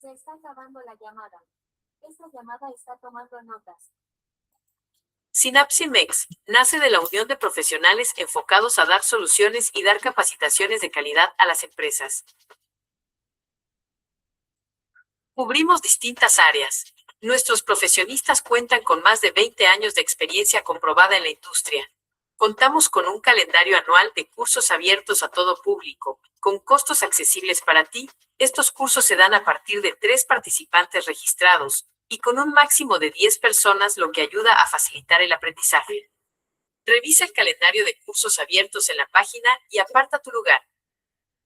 Se está acabando la llamada. Esta llamada está tomando notas. Synapsimex nace de la unión de profesionales enfocados a dar soluciones y dar capacitaciones de calidad a las empresas. Cubrimos distintas áreas. Nuestros profesionistas cuentan con más de 20 años de experiencia comprobada en la industria. Contamos con un calendario anual de cursos abiertos a todo público, con costos accesibles para ti. Estos cursos se dan a partir de 3 participantes registrados y con un máximo de 10 personas, lo que ayuda a facilitar el aprendizaje. Revisa el calendario de cursos abiertos en la página y aparta tu lugar.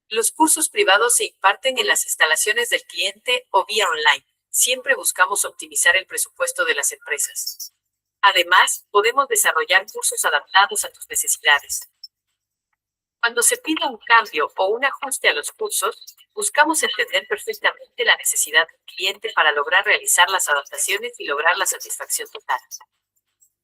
Los cursos privados se imparten en las instalaciones del cliente o vía online. Siempre buscamos optimizar el presupuesto de las empresas. Además, podemos desarrollar cursos adaptados a tus necesidades. Cuando se pida un cambio o un ajuste a los cursos, buscamos entender perfectamente la necesidad del cliente para lograr realizar las adaptaciones y lograr la satisfacción total.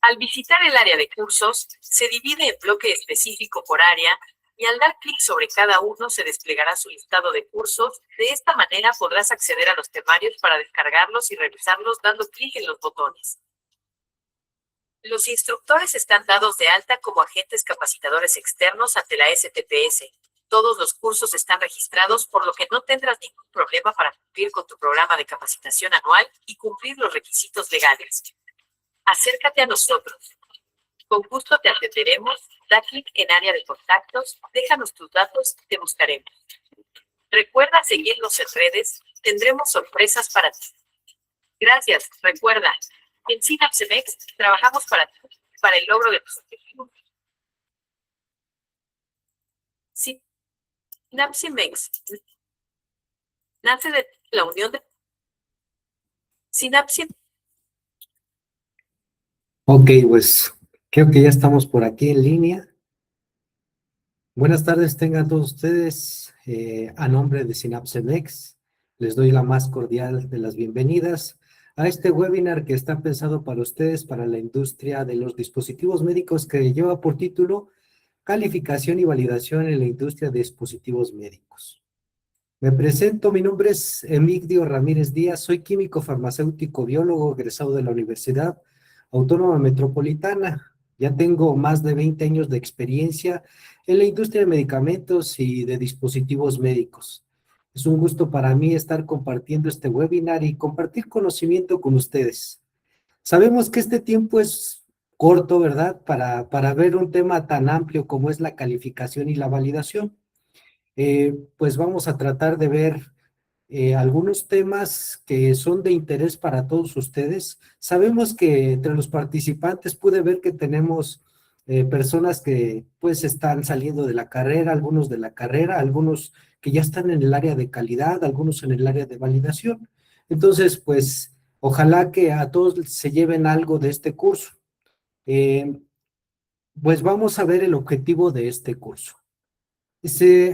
Al visitar el área de cursos, se divide en bloque específico por área, y al dar clic sobre cada uno se desplegará su listado de cursos. De esta manera podrás acceder a los temarios para descargarlos y revisarlos dando clic en los botones. Los instructores están dados de alta como agentes capacitadores externos ante la STPS. Todos los cursos están registrados, por lo que no tendrás ningún problema para cumplir con tu programa de capacitación anual y cumplir los requisitos legales. Acércate a nosotros. Con gusto te atenderemos. Da clic en área de contactos, déjanos tus datos, te buscaremos. Recuerda seguirnos en redes, tendremos sorpresas para ti. Gracias, recuerda, en Synapsimex trabajamos para ti, para el logro de tus objetivos. Synapsimex nace de la unión de Synapsimex. Ok, pues creo que ya estamos por aquí en línea. Buenas tardes, tengan todos ustedes. A nombre de Synapsimex, les doy la más cordial de las bienvenidas a este webinar que está pensado para ustedes, para la industria de los dispositivos médicos, que lleva por título Calificación y validación en la industria de dispositivos médicos. Me presento, mi nombre es Emigdio Ramírez Díaz, soy químico farmacéutico biólogo egresado de la Universidad Autónoma Metropolitana. Ya tengo más de 20 años de experiencia en la industria de medicamentos y de dispositivos médicos. Es un gusto para mí estar compartiendo este webinar y compartir conocimiento con ustedes. Sabemos que este tiempo es corto, ¿verdad? Para ver un tema tan amplio como es la calificación y la validación. Pues vamos a tratar de ver algunos temas que son de interés para todos ustedes. Sabemos que entre los participantes pude ver que tenemos personas que pues están saliendo de la carrera, algunos de la carrera, algunos que ya están en el área de calidad, algunos en el área de validación. Entonces, pues, ojalá que a todos se lleven algo de este curso. Pues vamos a ver el objetivo de este curso.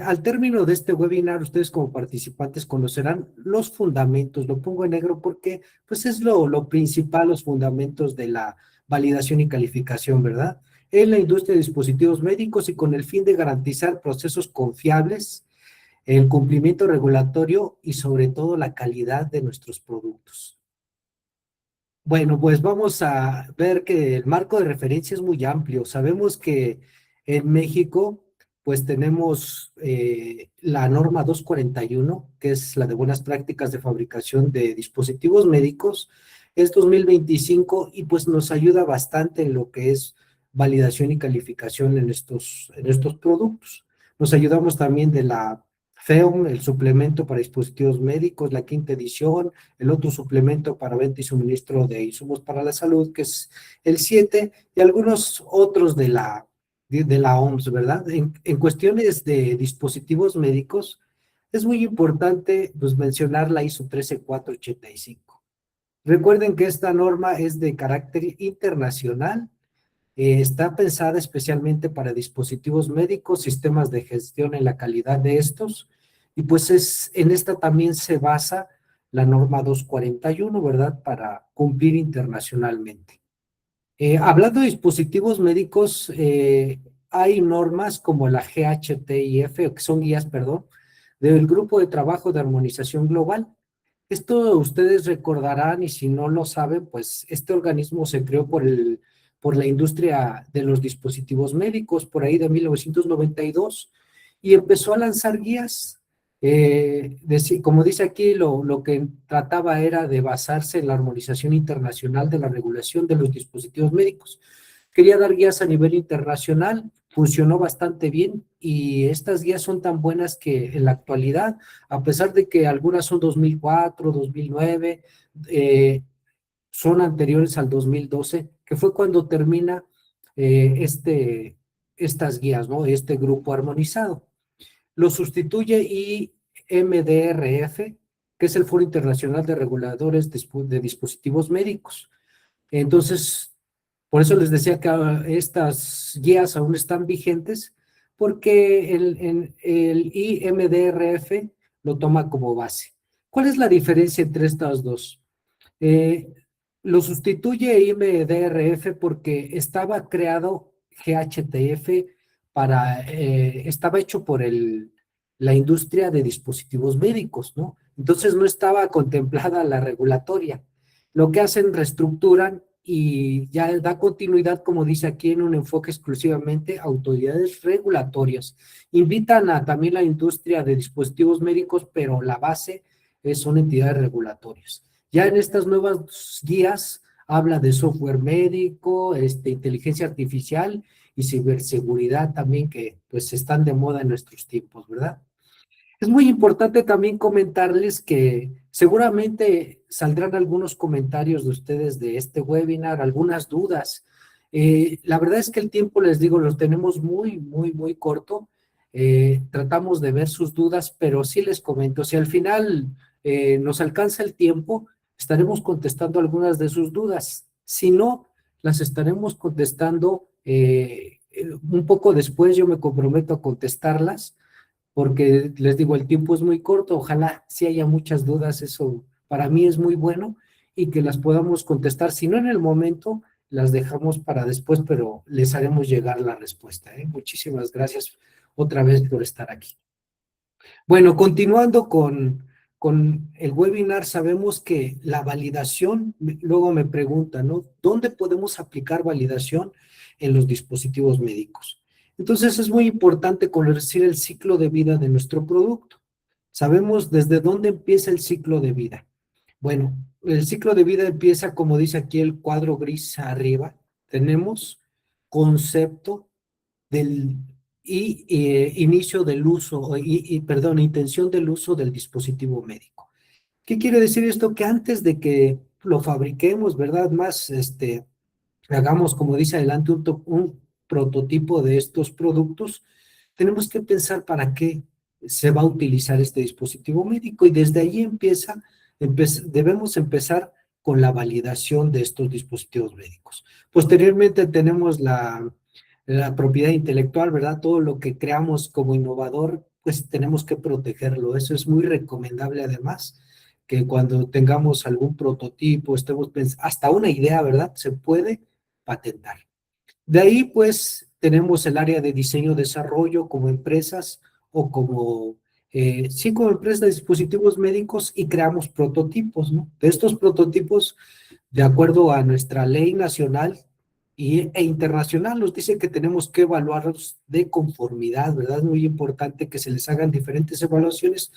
Al término de este webinar, ustedes como participantes conocerán los fundamentos. Lo pongo en negro porque pues es lo principal, los fundamentos de la validación y calificación, ¿verdad? En la industria de dispositivos médicos, y con el fin de garantizar procesos confiables, el cumplimiento regulatorio y sobre todo la calidad de nuestros productos. Bueno, pues vamos a ver que el marco de referencia es muy amplio. Sabemos que en México pues tenemos la norma 241, que es la de buenas prácticas de fabricación de dispositivos médicos, es 2025, y pues nos ayuda bastante en lo que es validación y calificación en estos productos. Nos ayudamos también de la FEOM, el suplemento para dispositivos médicos, la quinta edición, el otro suplemento para venta y suministro de insumos para la salud, que es el 7, y algunos otros de la OMS, ¿verdad? En cuestiones de dispositivos médicos, es muy importante pues, mencionar la ISO 13485. Recuerden que esta norma es de carácter internacional, está pensada especialmente para dispositivos médicos, sistemas de gestión en la calidad de estos, y pues en esta también se basa la norma 241, ¿verdad? Para cumplir internacionalmente. Hablando de dispositivos médicos, hay normas como la GHTIF, que son guías, perdón, del Grupo de Trabajo de Armonización Global. Esto ustedes recordarán y si no lo saben, pues este organismo se creó por la industria de los dispositivos médicos por ahí de 1992 y empezó a lanzar guías. Como dice aquí, lo que trataba era de basarse en la armonización internacional de la regulación de los dispositivos médicos. Quería dar guías a nivel internacional, funcionó bastante bien y estas guías son tan buenas que en la actualidad, a pesar de que algunas son 2004, 2009, son anteriores al 2012, que fue cuando termina estas guías, ¿no? Este grupo armonizado. Lo sustituye IMDRF, que es el Foro Internacional de Reguladores de Dispositivos Médicos. Entonces, por eso les decía que estas guías aún están vigentes, porque el IMDRF lo toma como base. ¿Cuál es la diferencia entre estas dos? Eh, lo sustituye IMDRF porque estaba creado GHTF estaba hecho por la industria de dispositivos médicos, ¿no? Entonces no estaba contemplada la regulatoria. Lo que hacen, reestructuran y ya da continuidad, como dice aquí, en un enfoque exclusivamente a autoridades regulatorias. Invitan a también la industria de dispositivos médicos, pero la base son entidades regulatorias. Ya en estas nuevas guías habla de software médico, inteligencia artificial y ciberseguridad también, que pues están de moda en nuestros tiempos, ¿verdad? Es muy importante también comentarles que seguramente saldrán algunos comentarios de ustedes de este webinar, algunas dudas. La verdad es que el tiempo, les digo, lo tenemos muy corto. Tratamos de ver sus dudas, pero sí les comento, si al final nos alcanza el tiempo, estaremos contestando algunas de sus dudas. Si no, las estaremos contestando un poco después. Yo me comprometo a contestarlas porque les digo, el tiempo es muy corto, ojalá si haya muchas dudas, eso para mí es muy bueno y que las podamos contestar, si no en el momento, las dejamos para después, pero les haremos llegar la respuesta, ¿eh? Muchísimas gracias otra vez por estar aquí. Bueno, continuando con el webinar, sabemos que la validación, luego me preguntan, ¿no? ¿Dónde podemos aplicar validación en los dispositivos médicos? Entonces es muy importante conocer el ciclo de vida de nuestro producto. Sabemos desde dónde empieza el ciclo de vida. Bueno, el ciclo de vida empieza, como dice aquí el cuadro gris arriba, tenemos concepto inicio del uso, perdón, intención del uso del dispositivo médico. ¿Qué quiere decir esto? Que antes de que lo fabriquemos, ¿verdad? Hagamos, como dice adelante, un prototipo de estos productos, tenemos que pensar para qué se va a utilizar este dispositivo médico y desde ahí debemos empezar con la validación de estos dispositivos médicos. Posteriormente tenemos la propiedad intelectual, ¿verdad? Todo lo que creamos como innovador, pues tenemos que protegerlo. Eso es muy recomendable además, que cuando tengamos algún prototipo, hasta una idea, ¿verdad? Se puede patentar. De ahí, pues, tenemos el área de diseño-desarrollo como empresas o sí, como empresas de dispositivos médicos y creamos prototipos, ¿no? De estos prototipos, de acuerdo a nuestra ley nacional e internacional, nos dice que tenemos que evaluarlos de conformidad, ¿verdad? Es muy importante que se les hagan diferentes evaluaciones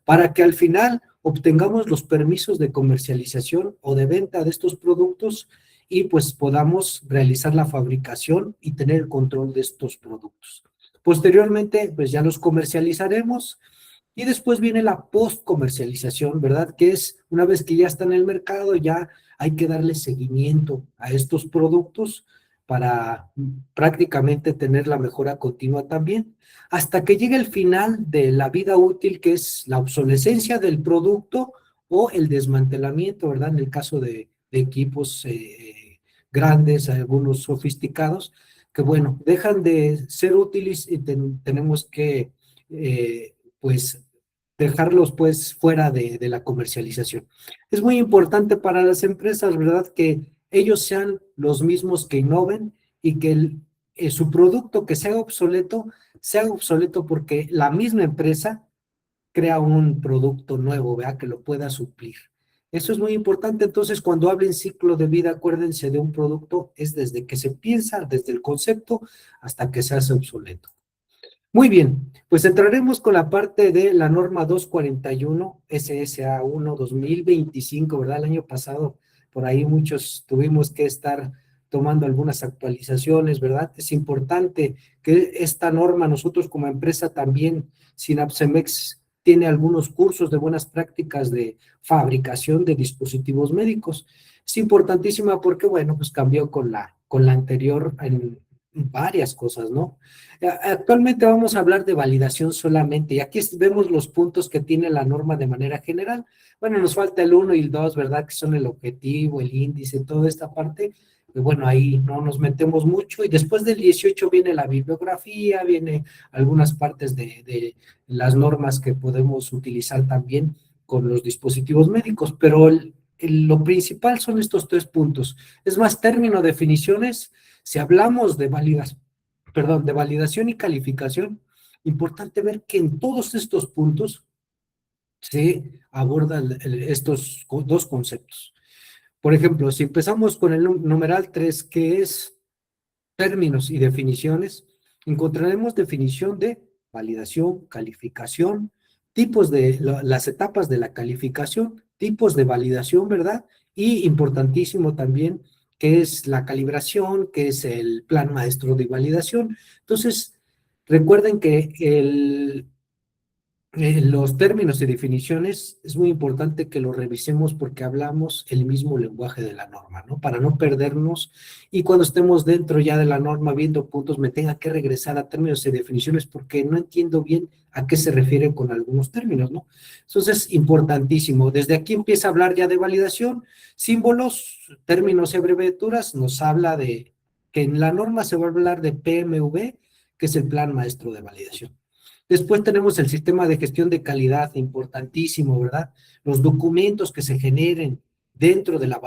para que al final obtengamos los permisos de comercialización o de venta de estos productos y pues podamos realizar la fabricación y tener el control de estos productos. Posteriormente, pues ya los comercializaremos y después viene la post-comercialización, ¿verdad? Que es una vez que ya está en el mercado, ya hay que darle seguimiento a estos productos para prácticamente tener la mejora continua también, hasta que llegue el final de la vida útil, que es la obsolescencia del producto o el desmantelamiento, ¿verdad? En el caso de equipos grandes, algunos sofisticados, que bueno, dejan de ser útiles y tenemos que pues dejarlos pues fuera de la comercialización. Es muy importante para las empresas, ¿verdad? Que ellos sean los mismos que innoven y que su producto que sea obsoleto porque la misma empresa crea un producto nuevo, ¿verdad? Que lo pueda suplir. Eso es muy importante. Entonces, cuando hablen ciclo de vida, acuérdense de un producto, es desde que se piensa, desde el concepto, hasta que se hace obsoleto. Muy bien, pues entraremos con la parte de la norma 241 SSA1 2025, ¿verdad? El año pasado, por ahí muchos tuvimos que estar tomando algunas actualizaciones, ¿verdad? Es importante que esta norma, nosotros como empresa también, Synapsemex tiene algunos cursos de buenas prácticas de fabricación de dispositivos médicos. Es importantísima porque, bueno, pues cambió con la anterior en varias cosas, ¿no? Actualmente vamos a hablar de validación solamente, y aquí vemos los puntos que tiene la norma de manera general. Bueno, nos falta el 1 y el 2, ¿verdad? Que son el objetivo, el índice, toda esta parte. Y bueno, ahí no nos metemos mucho, y después del 18 viene la bibliografía, viene algunas partes de las normas que podemos utilizar también con los dispositivos médicos, pero lo principal son estos 3 puntos. Es más, término, definiciones, si hablamos de de validación y calificación, importante ver que en todos estos puntos se abordan estos dos conceptos. Por ejemplo, si empezamos con el numeral 3, que es términos y definiciones, encontraremos definición de validación, calificación, tipos de las etapas de la calificación, tipos de validación, ¿verdad? Y importantísimo también, qué es la calibración, qué es el plan maestro de validación. Entonces, recuerden que los términos y definiciones es muy importante que lo revisemos porque hablamos el mismo lenguaje de la norma, ¿no? Para no perdernos, y cuando estemos dentro ya de la norma viendo puntos me tenga que regresar a términos y definiciones porque no entiendo bien a qué se refiere con algunos términos, ¿no? Entonces, importantísimo. Desde aquí empieza a hablar ya de validación, símbolos, términos y abreviaturas, nos habla de que en la norma se va a hablar de PMV, que es el plan maestro de validación. Después tenemos el sistema de gestión de calidad, importantísimo, ¿verdad? Los documentos que se generen dentro de la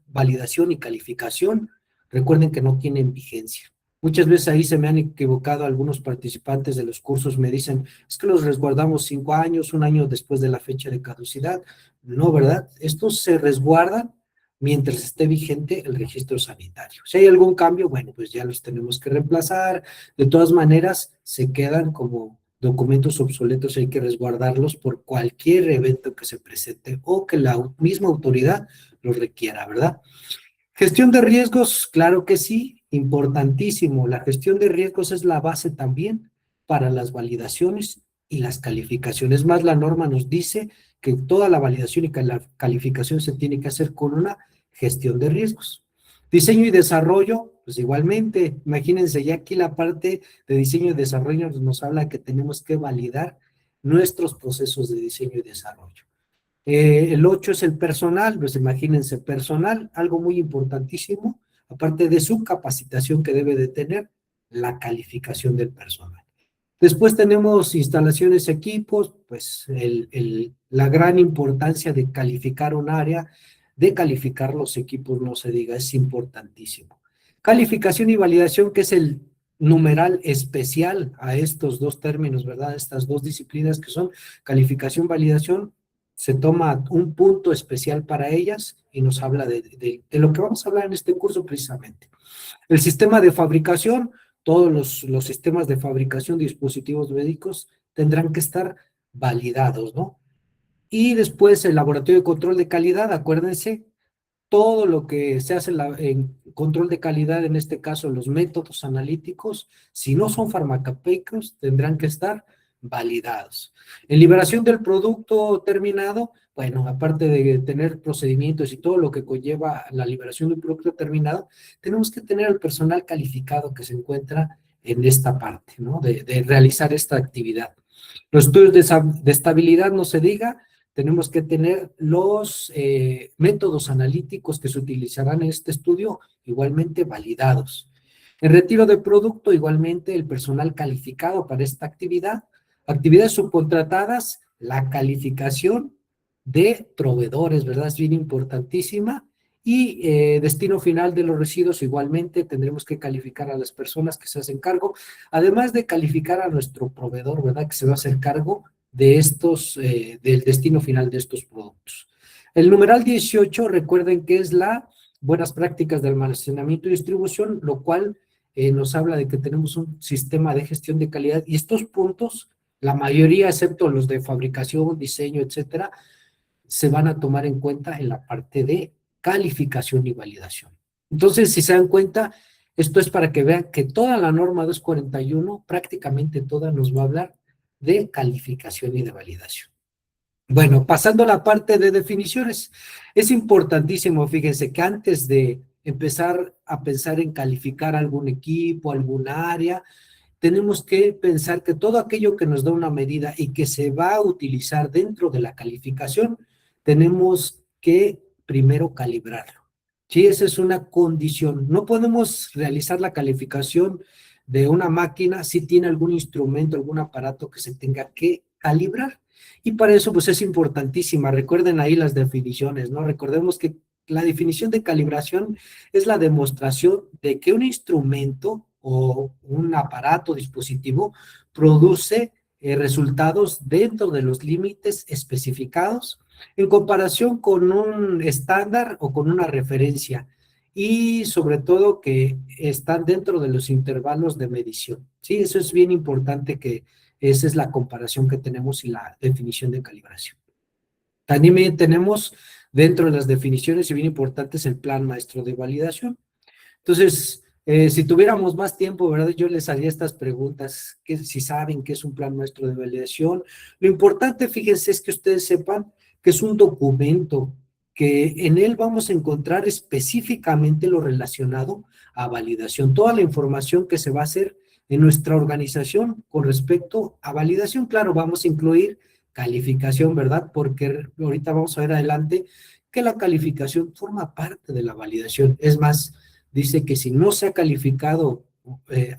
validación y calificación, recuerden que no tienen vigencia. Muchas veces ahí se me han equivocado algunos participantes de los cursos, me dicen, es que los resguardamos 5 años, 1 año después de la fecha de caducidad. No, ¿verdad? Estos se resguardan mientras esté vigente el registro sanitario. Si hay algún cambio, bueno, pues ya los tenemos que reemplazar. De todas maneras, se quedan como documentos obsoletos, hay que resguardarlos por cualquier evento que se presente o que la misma autoridad lo requiera, ¿verdad? Gestión de riesgos, claro que sí, importantísimo. La gestión de riesgos es la base también para las validaciones y las calificaciones. Más, la norma nos dice que toda la validación y la calificación se tiene que hacer con una gestión de riesgos. Diseño y desarrollo, pues igualmente, imagínense, ya aquí la parte de diseño y desarrollo nos habla que tenemos que validar nuestros procesos de diseño y desarrollo. El 8 es el personal, pues imagínense, personal, algo muy importantísimo, aparte de su capacitación que debe de tener, la calificación del personal. Después tenemos instalaciones, equipos, pues la gran importancia de calificar un área, de calificar los equipos, no se diga, es importantísimo. Calificación y validación, que es el numeral especial a estos dos términos, ¿verdad? Estas dos disciplinas que son calificación, validación, se toma un punto especial para ellas y nos habla de lo que vamos a hablar en este curso precisamente. El sistema de fabricación, todos los sistemas de fabricación de dispositivos médicos tendrán que estar validados, ¿no? Y después el laboratorio de control de calidad, acuérdense, todo lo que se hace en control de calidad, en este caso los métodos analíticos, si no son farmacopeicos, tendrán que estar validados. En liberación del producto terminado, bueno, aparte de tener procedimientos y todo lo que conlleva la liberación de un producto terminado, tenemos que tener el personal calificado que se encuentra en esta parte, ¿no? De realizar esta actividad. Los estudios de estabilidad, no se diga, tenemos que tener los métodos analíticos que se utilizarán en este estudio igualmente validados. En retiro de producto, igualmente el personal calificado para esta actividad. Actividades subcontratadas, la calificación de proveedores, ¿verdad? Es bien importantísima. Y destino final de los residuos, igualmente tendremos que calificar a las personas que se hacen cargo, además de calificar a nuestro proveedor, ¿verdad? Que se va a hacer cargo de estos, del destino final de estos productos. El numeral 18, recuerden que es la buenas prácticas de almacenamiento y distribución, lo cual nos habla de que tenemos un sistema de gestión de calidad y estos puntos, la mayoría, excepto los de fabricación, diseño, etcétera, se van a tomar en cuenta en la parte de calificación y validación. Entonces, si se dan cuenta, esto es para que vean que toda la norma 241, prácticamente toda nos va a hablar de calificación y de validación. Bueno, pasando a la parte de definiciones, es importantísimo, fíjense, que antes de empezar a pensar en calificar algún equipo, alguna área, tenemos que pensar que todo aquello que nos da una medida y que se va a utilizar dentro de la calificación, tenemos que primero calibrarlo. Sí, esa es una condición. No podemos realizar la calificación de una máquina si tiene algún instrumento, algún aparato que se tenga que calibrar. Y para eso, pues es importantísima. Recuerden ahí las definiciones, ¿no? Recordemos que la definición de calibración es la demostración de que un instrumento o un aparato, dispositivo, produce resultados dentro de los límites especificados en comparación con un estándar o con una referencia y sobre todo que están dentro de los intervalos de medición. Sí, eso es bien importante que esa es la comparación que tenemos y la definición de calibración. También tenemos dentro de las definiciones y bien importantes el plan maestro de validación. Entonces, si tuviéramos más tiempo, ¿verdad? Yo les haría estas preguntas, que si saben qué es un plan maestro de validación. Lo importante, fíjense, es que ustedes sepan que es un documento, que en él vamos a encontrar específicamente lo relacionado a validación, toda la información que se va a hacer en nuestra organización con respecto a validación. Claro, vamos a incluir calificación, ¿verdad? Porque ahorita vamos a ver adelante que la calificación forma parte de la validación. Es más, dice que si no se ha calificado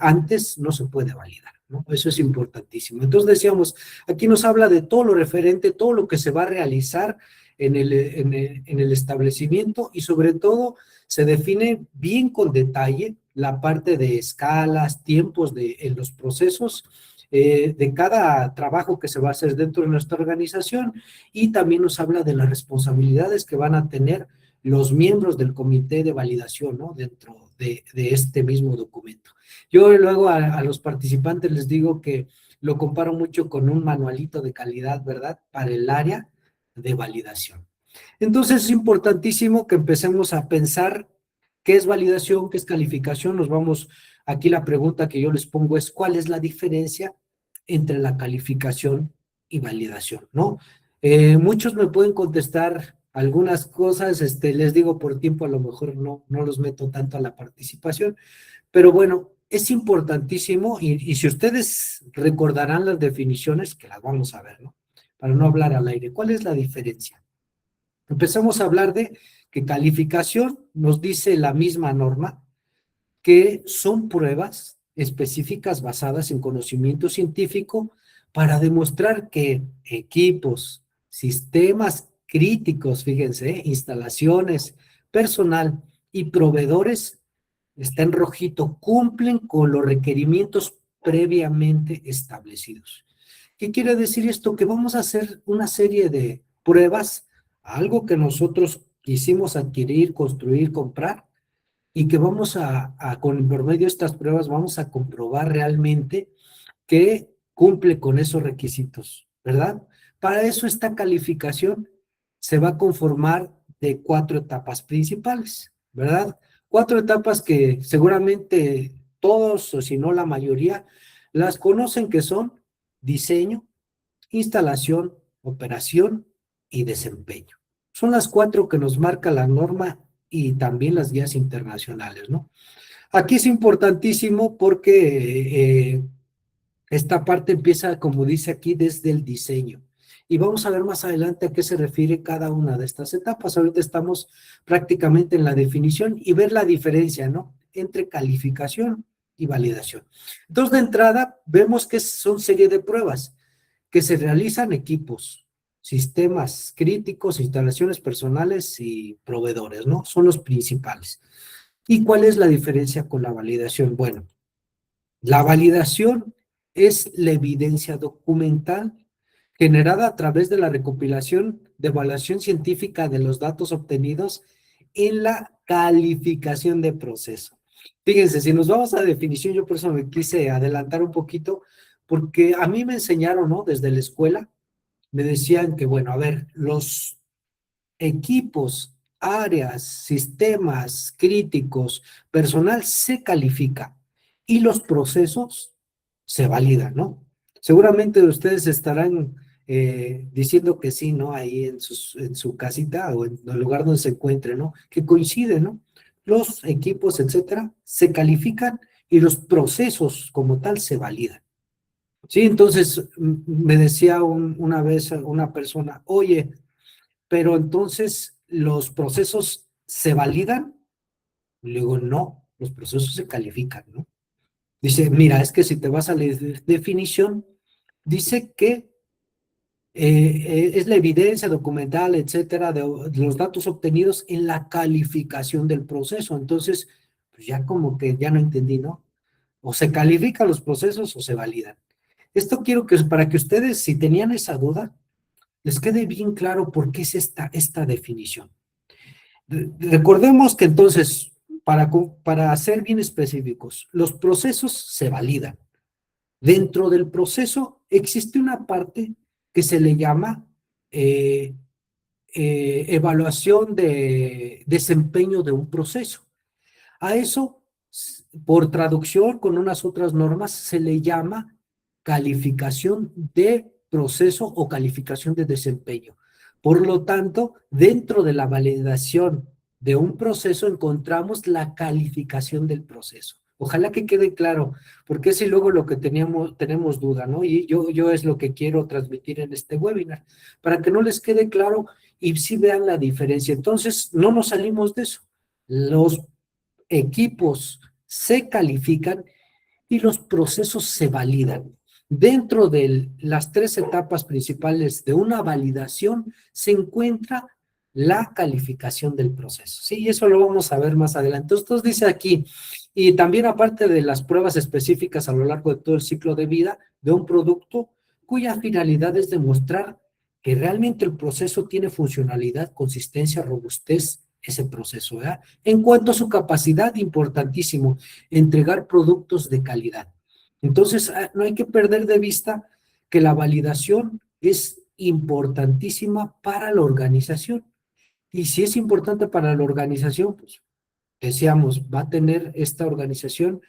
antes, no se puede validar, ¿no? Eso es importantísimo. Entonces decíamos, aquí nos habla de todo lo referente, todo lo que se va a realizar en el establecimiento y sobre todo se define bien con detalle la parte de escalas, tiempos en los procesos de cada trabajo que se va a hacer dentro de nuestra organización y también nos habla de las responsabilidades que van a tener los miembros del comité de validación, ¿no? Dentro de este mismo documento. Yo luego a los participantes les digo que lo comparo mucho con un manualito de calidad, ¿verdad? Para el área de validación. Entonces es importantísimo que empecemos a pensar qué es validación, qué es calificación. Nos vamos, aquí la pregunta que yo les pongo es, ¿cuál es la diferencia entre la calificación y validación, ¿no? Muchos me pueden contestar algunas cosas, les digo por tiempo a lo mejor no los meto tanto a la participación, pero bueno, es importantísimo y si ustedes recordarán las definiciones, que las vamos a ver, ¿no? Para no hablar al aire, ¿cuál es la diferencia? Empezamos a hablar de que calificación nos dice la misma norma, que son pruebas específicas basadas en conocimiento científico para demostrar que equipos, sistemas críticos, fíjense, instalaciones, personal y proveedores, está en rojito, cumplen con los requerimientos previamente establecidos. ¿Qué quiere decir esto? Que vamos a hacer una serie de pruebas, algo que nosotros quisimos adquirir, construir, comprar, y que vamos por medio de estas pruebas, vamos a comprobar realmente que cumple con esos requisitos, ¿verdad? Para eso esta calificación se va a conformar de 4 etapas principales, ¿verdad? 4 etapas que seguramente todos, o si no la mayoría, las conocen, que son diseño, instalación, operación y desempeño. Son las 4 que nos marca la norma y también las guías internacionales, ¿no? Aquí es importantísimo porque esta parte empieza, como dice aquí, desde el diseño. Y vamos a ver más adelante a qué se refiere cada una de estas etapas. Ahorita estamos prácticamente en la definición y ver la diferencia, ¿no? Entre calificación y validación. Entonces, de entrada, vemos que son serie de pruebas que se realizan equipos, sistemas críticos, instalaciones personales y proveedores, ¿no? Son los principales. ¿Y cuál es la diferencia con la validación? Bueno, la validación es la evidencia documental generada a través de la recopilación de evaluación científica de los datos obtenidos en la calificación de proceso. Fíjense, si nos vamos a definición, yo por eso me quise adelantar un poquito, porque a mí me enseñaron, ¿no? Desde la escuela, me decían que, bueno, a ver, los equipos, áreas, sistemas críticos, personal se califica y los procesos se validan, ¿no? Seguramente ustedes estarán diciendo que sí, ¿no? Ahí en su casita o en el lugar donde se encuentre, ¿no? Que coincide, ¿no? Los equipos, etcétera, se califican y los procesos como tal se validan. Sí, entonces me decía una vez una persona, oye, pero entonces los procesos se validan. Le digo, no, los procesos se califican, ¿no? Dice, mira, es que si te vas a la definición, dice que es la evidencia documental, etcétera, de los datos obtenidos en la calificación del proceso. Entonces, pues ya como que ya no entendí, ¿no? O se califican los procesos o se validan. Esto quiero que para que ustedes, si tenían esa duda, les quede bien claro por qué es esta definición. Recordemos que entonces, para ser bien específicos, los procesos se validan. Dentro del proceso existe una parte que se le llama evaluación de desempeño de un proceso. A eso, por traducción con unas otras normas, se le llama calificación de proceso o calificación de desempeño. Por lo tanto, dentro de la validación de un proceso encontramos la calificación del proceso. Ojalá que quede claro, porque si luego lo que tenemos duda, ¿no? Y yo es lo que quiero transmitir en este webinar, para que no les quede claro y sí vean la diferencia. Entonces, no nos salimos de eso. Los equipos se califican y los procesos se validan. Dentro de las tres etapas principales de una validación se encuentra la calificación del proceso. Sí, y eso lo vamos a ver más adelante. Entonces dice aquí, y también aparte de las pruebas específicas a lo largo de todo el ciclo de vida de un producto, cuya finalidad es demostrar que realmente el proceso tiene funcionalidad, consistencia, robustez, ese proceso, ¿verdad? En cuanto a su capacidad, importantísimo, entregar productos de calidad. Entonces, no hay que perder de vista que la validación es importantísima para la organización. Y si es importante para la organización, pues decíamos, va a tener esta organización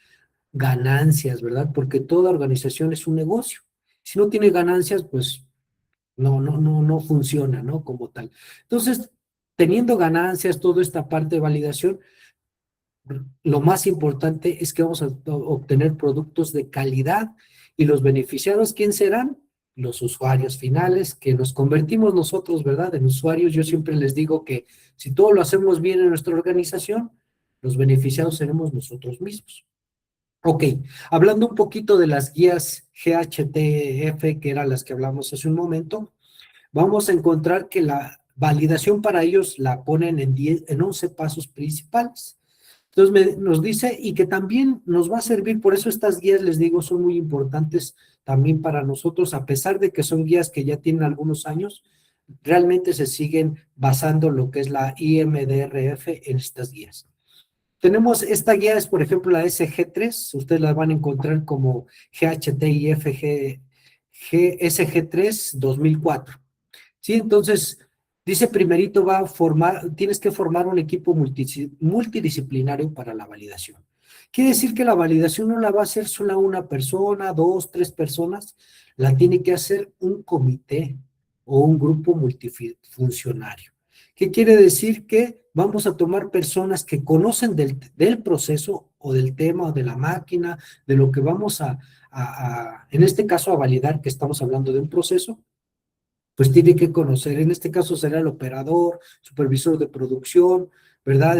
ganancias, ¿verdad? Porque toda organización es un negocio. Si no tiene ganancias, pues no funciona, ¿no? Como tal. Entonces, teniendo ganancias, toda esta parte de validación, lo más importante es que vamos a obtener productos de calidad y los beneficiados, ¿quién serán? Los usuarios finales, que nos convertimos nosotros, ¿verdad? En usuarios. Yo siempre les digo que si todo lo hacemos bien en nuestra organización, los beneficiados seremos nosotros mismos. Ok, hablando un poquito de las guías GHTF, que eran las que hablamos hace un momento, vamos a encontrar que la validación para ellos la ponen en 11 pasos principales. Entonces nos dice, y que también nos va a servir, por eso estas guías, les digo, son muy importantes también para nosotros, a pesar de que son guías que ya tienen algunos años, realmente se siguen basando lo que es la IMDRF en estas guías. Tenemos esta guía, es por ejemplo la SG3, ustedes la van a encontrar como GHTIF SG3 2004. ¿Sí? Entonces, dice primerito tienes que formar un equipo multidisciplinario para la validación. Quiere decir que la validación no la va a hacer sola una persona, dos, tres personas, la tiene que hacer un comité o un grupo multifuncionario. ¿Qué quiere decir? Que vamos a tomar personas que conocen del proceso o del tema o de la máquina, de lo que vamos en este caso, a validar, que estamos hablando de un proceso, pues tiene que conocer, en este caso será el operador, supervisor de producción, ¿verdad?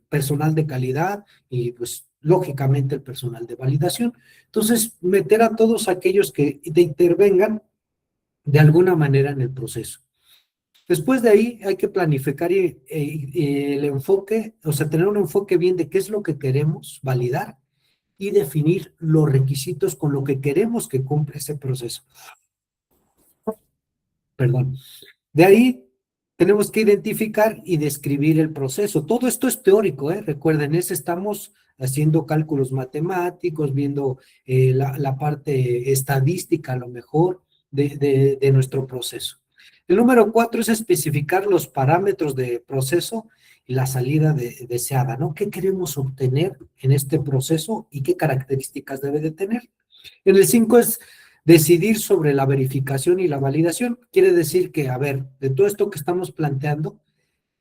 Personal de calidad y pues lógicamente el personal de validación. Entonces, meter a todos aquellos que intervengan de alguna manera en el proceso. Después de ahí hay que planificar el enfoque, o sea, tener un enfoque bien de qué es lo que queremos validar y definir los requisitos con lo que queremos que cumpla ese proceso. Perdón. De ahí tenemos que identificar y describir el proceso. Todo esto es teórico, ¿eh? Recuerden, estamos haciendo cálculos matemáticos, viendo la parte estadística a lo mejor de nuestro proceso. El número 4 es especificar los parámetros de proceso y la salida deseada, ¿no? ¿Qué queremos obtener en este proceso y qué características debe de tener? En el 5 es decidir sobre la verificación y la validación. Quiere decir que, a ver, de todo esto que estamos planteando,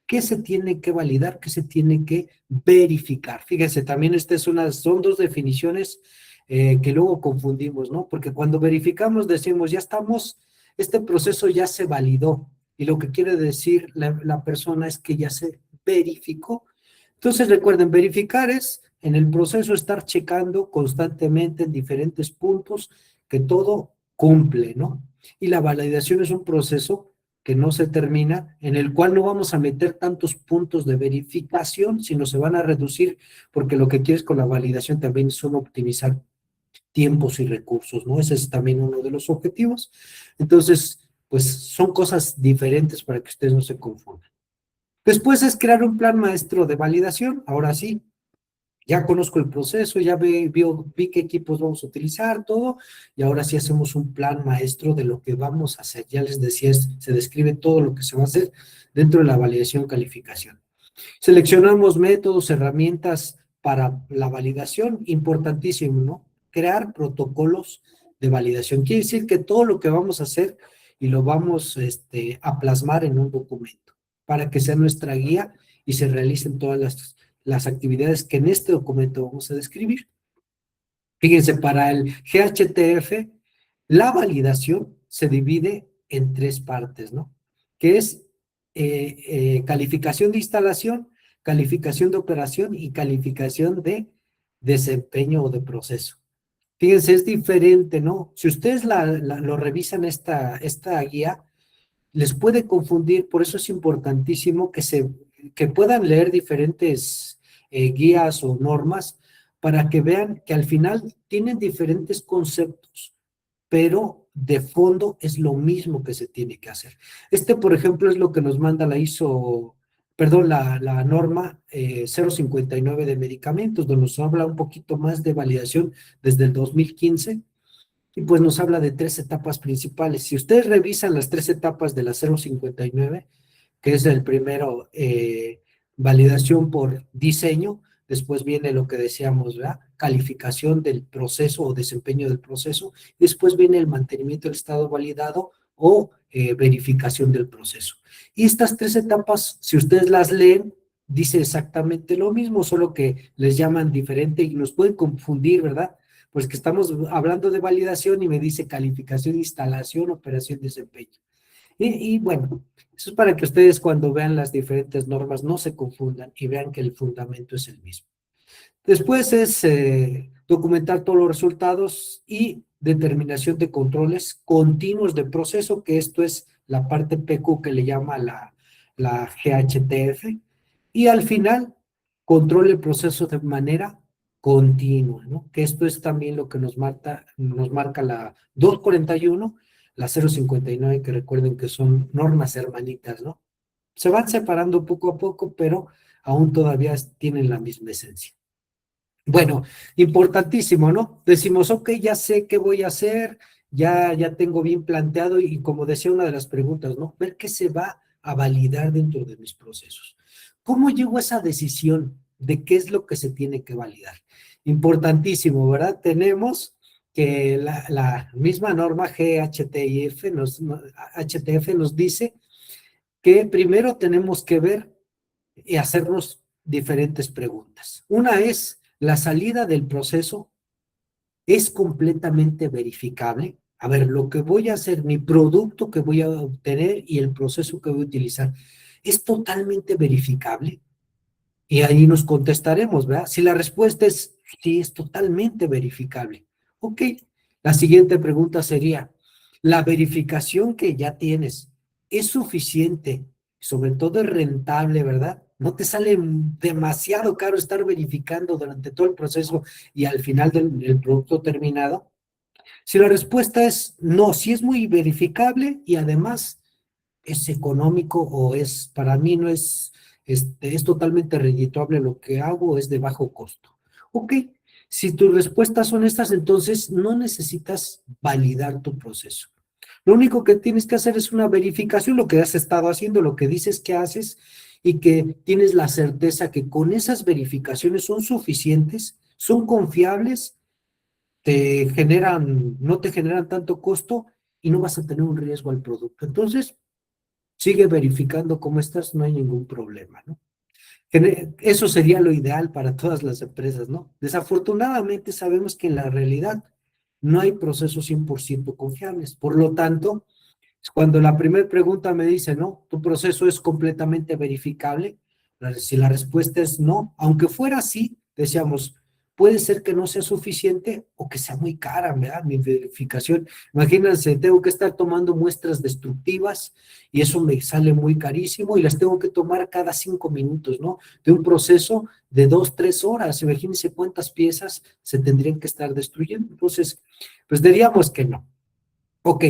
¿qué se tiene que validar? ¿Qué se tiene que verificar? Fíjense, también son dos definiciones que luego confundimos, ¿no? Porque cuando verificamos decimos, ya estamos, este proceso ya se validó. Y lo que quiere decir la persona es que ya se verificó. Entonces, recuerden, verificar es en el proceso estar checando constantemente en diferentes puntos que todo cumple, ¿no? Y la validación es un proceso que no se termina, en el cual no vamos a meter tantos puntos de verificación, sino se van a reducir, porque lo que quieres con la validación también son optimizar tiempos y recursos, ¿no? Ese es también uno de los objetivos. Entonces, pues son cosas diferentes para que ustedes no se confundan. Después es crear un plan maestro de validación. Ahora sí, ya conozco el proceso, ya vi qué equipos vamos a utilizar, todo, y ahora sí hacemos un plan maestro de lo que vamos a hacer. Ya les decía, se describe todo lo que se va a hacer dentro de la validación calificación. Seleccionamos métodos, herramientas para la validación, importantísimo, ¿no? Crear protocolos de validación. Quiere decir que todo lo que vamos a hacer y lo vamos a plasmar en un documento para que sea nuestra guía y se realicen todas las actividades que en este documento vamos a describir. Fíjense, para el GHTF, la validación se divide en 3 partes, ¿no? Que es calificación de instalación, calificación de operación y calificación de desempeño o de proceso. Fíjense, es diferente, ¿no? Si ustedes lo revisan esta guía, les puede confundir, por eso es importantísimo que puedan leer diferentes guías o normas para que vean que al final tienen diferentes conceptos, pero de fondo es lo mismo que se tiene que hacer. Por ejemplo, es lo que nos manda la norma 059 de medicamentos, donde nos habla un poquito más de validación desde el 2015, y pues nos habla de 3 etapas principales. Si ustedes revisan las 3 etapas de la 059, que es el primero, validación por diseño, después viene lo que decíamos, ¿verdad? Calificación del proceso o desempeño del proceso, y después viene el mantenimiento del estado validado o verificación del proceso. Y estas 3 etapas, si ustedes las leen, dice exactamente lo mismo, solo que les llaman diferente y nos pueden confundir, ¿verdad? Pues que estamos hablando de validación y me dice calificación, instalación, operación, desempeño. Y bueno, eso es para que ustedes cuando vean las diferentes normas no se confundan y vean que el fundamento es el mismo. Después es documentar todos los resultados y determinación de controles continuos de proceso, que esto es la parte PQ que le llama la GHTF. Y al final, control el proceso de manera continua, ¿no? Que esto es también lo que nos marca la 241, la 059, que recuerden que son normas hermanitas, ¿no? Se van separando poco a poco, pero aún todavía tienen la misma esencia. Bueno, importantísimo, ¿no? Decimos, ok, ya sé qué voy a hacer, ya tengo bien planteado y como decía una de las preguntas, ¿no? Ver qué se va a validar dentro de mis procesos. ¿Cómo llego a esa decisión de qué es lo que se tiene que validar? Importantísimo, ¿verdad? Tenemos que la misma norma GHTF nos dice que primero tenemos que ver y hacernos diferentes preguntas. Una es, ¿la salida del proceso es completamente verificable? A ver, lo que voy a hacer, mi producto que voy a obtener y el proceso que voy a utilizar, ¿es totalmente verificable? Y ahí nos contestaremos, ¿verdad? Si la respuesta es sí, es totalmente verificable. Ok, la siguiente pregunta sería, ¿la verificación que ya tienes es suficiente? Sobre todo es rentable, ¿verdad? No te sale demasiado caro estar verificando durante todo el proceso y al final del producto terminado. Si la respuesta es no, sí es muy verificable y además es económico o es, para mí no es, es totalmente redituable lo que hago, es de bajo costo. Ok, si tus respuestas son estas, entonces no necesitas validar tu proceso. Lo único que tienes que hacer es una verificación, lo que has estado haciendo, lo que dices que haces y que tienes la certeza que con esas verificaciones son suficientes, son confiables, no te generan tanto costo y no vas a tener un riesgo al producto. Entonces, sigue verificando cómo estás, no hay ningún problema, ¿no? Eso sería lo ideal para todas las empresas, ¿no? Desafortunadamente sabemos que en la realidad no hay procesos 100% confiables. Por lo tanto, cuando la primera pregunta me dice, no, tu proceso es completamente verificable, si la respuesta es no, aunque fuera así, decíamos, puede ser que no sea suficiente o que sea muy cara, ¿verdad? Mi verificación. Imagínense, tengo que estar tomando muestras destructivas y eso me sale muy carísimo y las tengo que tomar cada 5 minutos, ¿no? De un proceso de 2, 3 horas. Imagínense cuántas piezas se tendrían que estar destruyendo. Entonces, pues diríamos que no. Ok,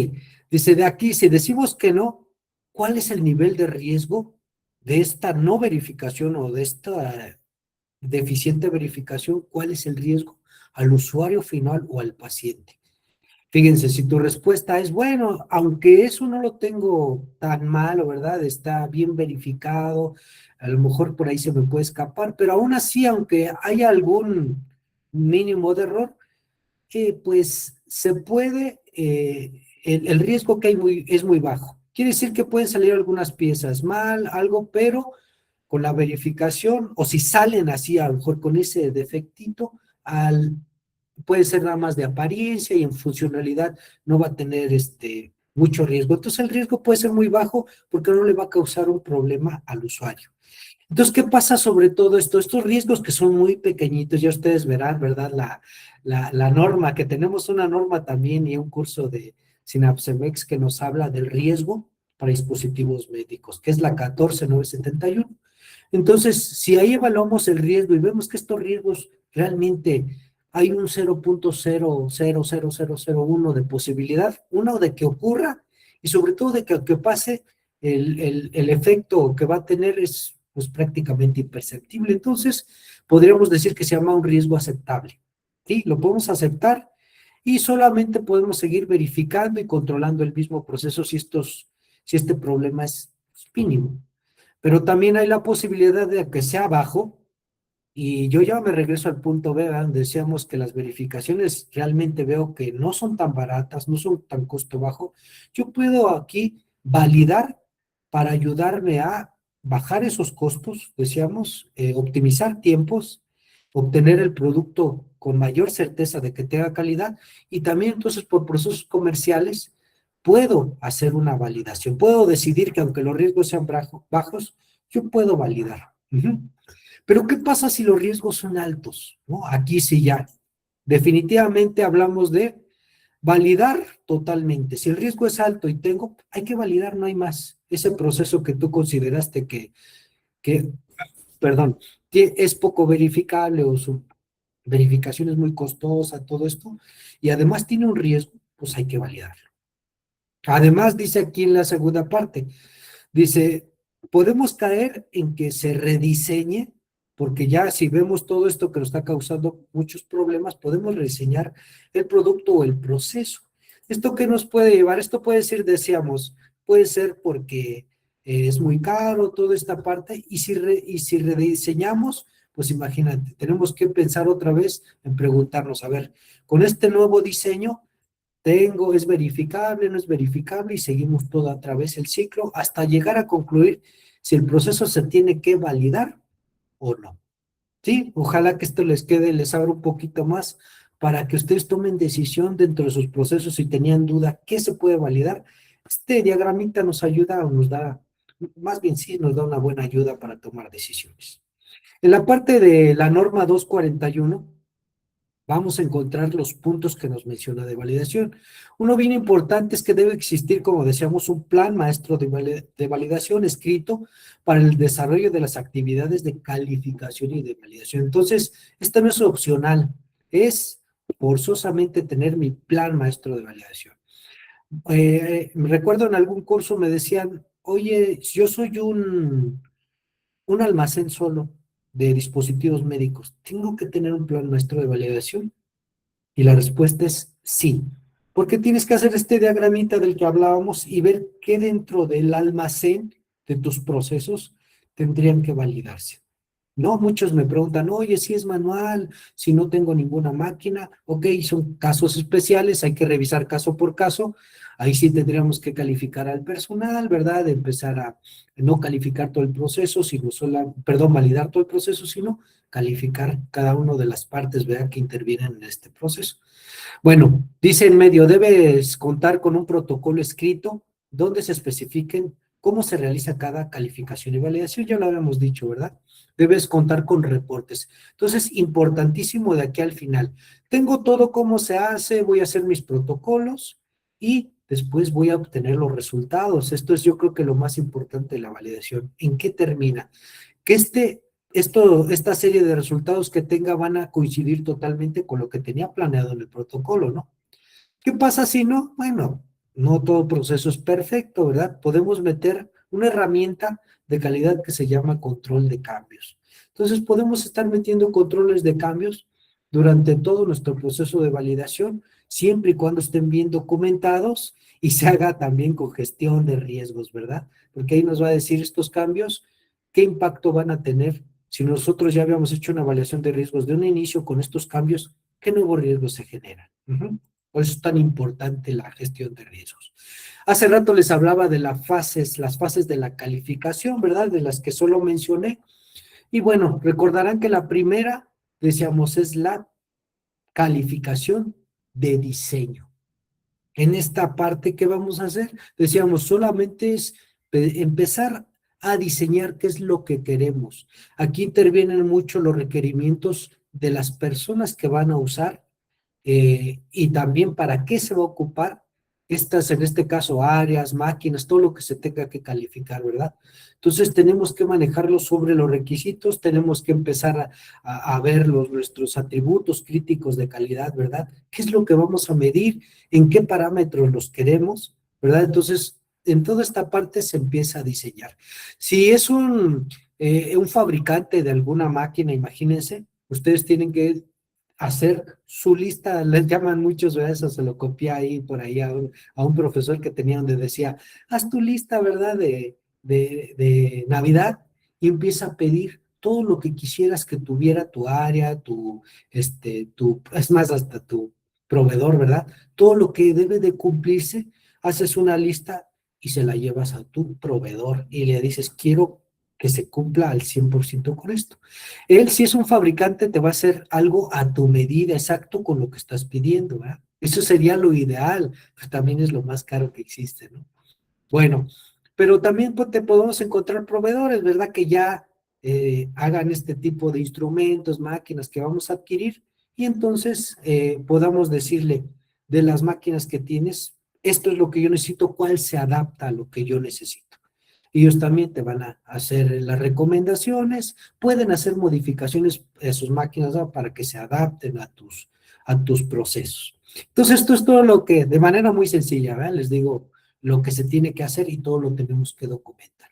dice de aquí, si decimos que no, ¿cuál es el nivel de riesgo de esta no verificación o de esta deficiente verificación? ¿Cuál es el riesgo al usuario final o al paciente? Fíjense, si tu respuesta es, bueno, aunque eso no lo tengo tan malo, ¿verdad? Está bien verificado, a lo mejor por ahí se me puede escapar, pero aún así, aunque haya algún mínimo de error, pues se puede, el riesgo que hay es muy bajo. Quiere decir que pueden salir algunas piezas mal, algo, pero con la verificación, o si salen así, a lo mejor con ese defectito, puede ser nada más de apariencia y en funcionalidad no va a tener mucho riesgo. Entonces el riesgo puede ser muy bajo porque no le va a causar un problema al usuario. Entonces, ¿qué pasa sobre todo esto? Estos riesgos que son muy pequeñitos, ya ustedes verán, ¿verdad? La norma, que tenemos una norma también y un curso de Synapsemex que nos habla del riesgo para dispositivos médicos, que es la 14971. Entonces, si ahí evaluamos el riesgo y vemos que estos riesgos realmente hay un 0.000001 de posibilidad, uno de que ocurra y sobre todo de que pase, el efecto que va a tener es pues prácticamente imperceptible. Entonces, podríamos decir que se llama un riesgo aceptable. ¿Sí? Lo podemos aceptar y solamente podemos seguir verificando y controlando el mismo proceso si este problema es mínimo. Pero también hay la posibilidad de que sea bajo, y yo ya me regreso al punto B, donde decíamos que las verificaciones realmente veo que no son tan baratas, no son tan costo bajo. Yo puedo aquí validar para ayudarme a bajar esos costos, decíamos, optimizar tiempos, obtener el producto con mayor certeza de que tenga calidad y también entonces por procesos comerciales puedo hacer una validación, puedo decidir que aunque los riesgos sean bajos, yo puedo validar. Pero ¿qué pasa si los riesgos son altos? ¿No? Aquí sí ya definitivamente hablamos de validar totalmente. Si el riesgo es alto y hay que validar, no hay más. Ese proceso que tú consideraste que perdón, es poco verificable o su verificación es muy costosa, todo esto, y además tiene un riesgo, pues hay que validarlo. Además, dice aquí en la segunda parte, dice, podemos caer en que se rediseñe, porque ya si vemos todo esto que nos está causando muchos problemas, podemos rediseñar el producto o el proceso. ¿Esto qué nos puede llevar? Esto puede ser, decíamos, puede ser porque es muy caro toda esta parte, y si rediseñamos, pues imagínate, tenemos que pensar otra vez en preguntarnos, a ver, con este nuevo diseño, es verificable, no es verificable, y seguimos todo a través del ciclo hasta llegar a concluir si el proceso se tiene que validar o no. Sí, ojalá que esto les abra un poquito más para que ustedes tomen decisión dentro de sus procesos si tenían duda qué se puede validar. Este diagramita nos ayuda o nos da, más bien sí, nos da una buena ayuda para tomar decisiones. En la parte de la norma 241, vamos a encontrar los puntos que nos menciona de validación. Uno bien importante es que debe existir, como decíamos, un plan maestro de validación escrito para el desarrollo de las actividades de calificación y de validación. Entonces, esto no es opcional, es forzosamente tener mi plan maestro de validación. Recuerdo en algún curso me decían, oye, yo soy un almacén solo de dispositivos médicos, ¿tengo que tener un plan maestro de validación? Y la respuesta es sí. Porque tienes que hacer este diagramita del que hablábamos y ver qué dentro del almacén de tus procesos tendrían que validarse. No, muchos me preguntan, oye, si es manual, si no tengo ninguna máquina, ok, son casos especiales, hay que revisar caso por caso, ahí sí tendríamos que calificar al personal, ¿verdad? Empezar a no calificar todo el proceso, sino solo, perdón, validar todo el proceso, sino calificar cada una de las partes, ¿verdad? Que intervienen en este proceso. Bueno, dice en medio, debes contar con un protocolo escrito donde se especifiquen cómo se realiza cada calificación y validación, ya lo habíamos dicho, ¿verdad? Debes contar con reportes. Entonces, importantísimo de aquí al final. Tengo todo cómo se hace, voy a hacer mis protocolos y después voy a obtener los resultados. Esto es yo creo que lo más importante de la validación. ¿En qué termina? Que esta serie de resultados que tenga van a coincidir totalmente con lo que tenía planeado en el protocolo, ¿no? ¿Qué pasa si no? Bueno, no todo proceso es perfecto, ¿verdad? Podemos meter una herramienta de calidad que se llama control de cambios. Entonces, podemos estar metiendo controles de cambios durante todo nuestro proceso de validación, siempre y cuando estén bien documentados y se haga también con gestión de riesgos, ¿verdad? Porque ahí nos va a decir estos cambios, qué impacto van a tener. Si nosotros ya habíamos hecho una evaluación de riesgos de un inicio con estos cambios, ¿qué nuevos riesgos se generan? Por eso es tan importante la gestión de riesgos. Hace rato les hablaba de las fases de la calificación, ¿verdad? De las que solo mencioné. Y bueno, recordarán que la primera, decíamos, es la calificación de diseño. En esta parte, ¿qué vamos a hacer? Decíamos, solamente es empezar a diseñar qué es lo que queremos. Aquí intervienen mucho los requerimientos de las personas que van a usar y también para qué se va a ocupar estas, en este caso, áreas, máquinas, todo lo que se tenga que calificar, ¿verdad? Entonces tenemos que manejarlo sobre los requisitos, tenemos que empezar a ver nuestros atributos críticos de calidad, ¿verdad? ¿Qué es lo que vamos a medir? ¿En qué parámetros los queremos? ¿Verdad? Entonces, en toda esta parte se empieza a diseñar. Si es un fabricante de alguna máquina, imagínense, ustedes tienen que hacer su lista, les llaman muchos, ¿verdad? Eso se lo copié ahí por ahí a un profesor que tenía donde decía, haz tu lista, ¿verdad? De Navidad y empieza a pedir todo lo que quisieras que tuviera tu área, es más, hasta tu proveedor, ¿verdad? Todo lo que debe de cumplirse, haces una lista y se la llevas a tu proveedor y le dices, quiero que se cumpla al 100% con esto. Él, si es un fabricante, te va a hacer algo a tu medida, exacto con lo que estás pidiendo, ¿verdad? Eso sería lo ideal, pues también es lo más caro que existe, ¿no? Bueno, pero también pues, te podemos encontrar proveedores, ¿verdad? Que ya hagan este tipo de instrumentos, máquinas que vamos a adquirir y entonces podamos decirle de las máquinas que tienes, esto es lo que yo necesito, cuál se adapta a lo que yo necesito. Ellos también te van a hacer las recomendaciones, pueden hacer modificaciones a sus máquinas, ¿no? Para que se adapten a tus procesos. Entonces, esto es todo lo que, de manera muy sencilla, ¿verdad? Les digo lo que se tiene que hacer y todo lo tenemos que documentar.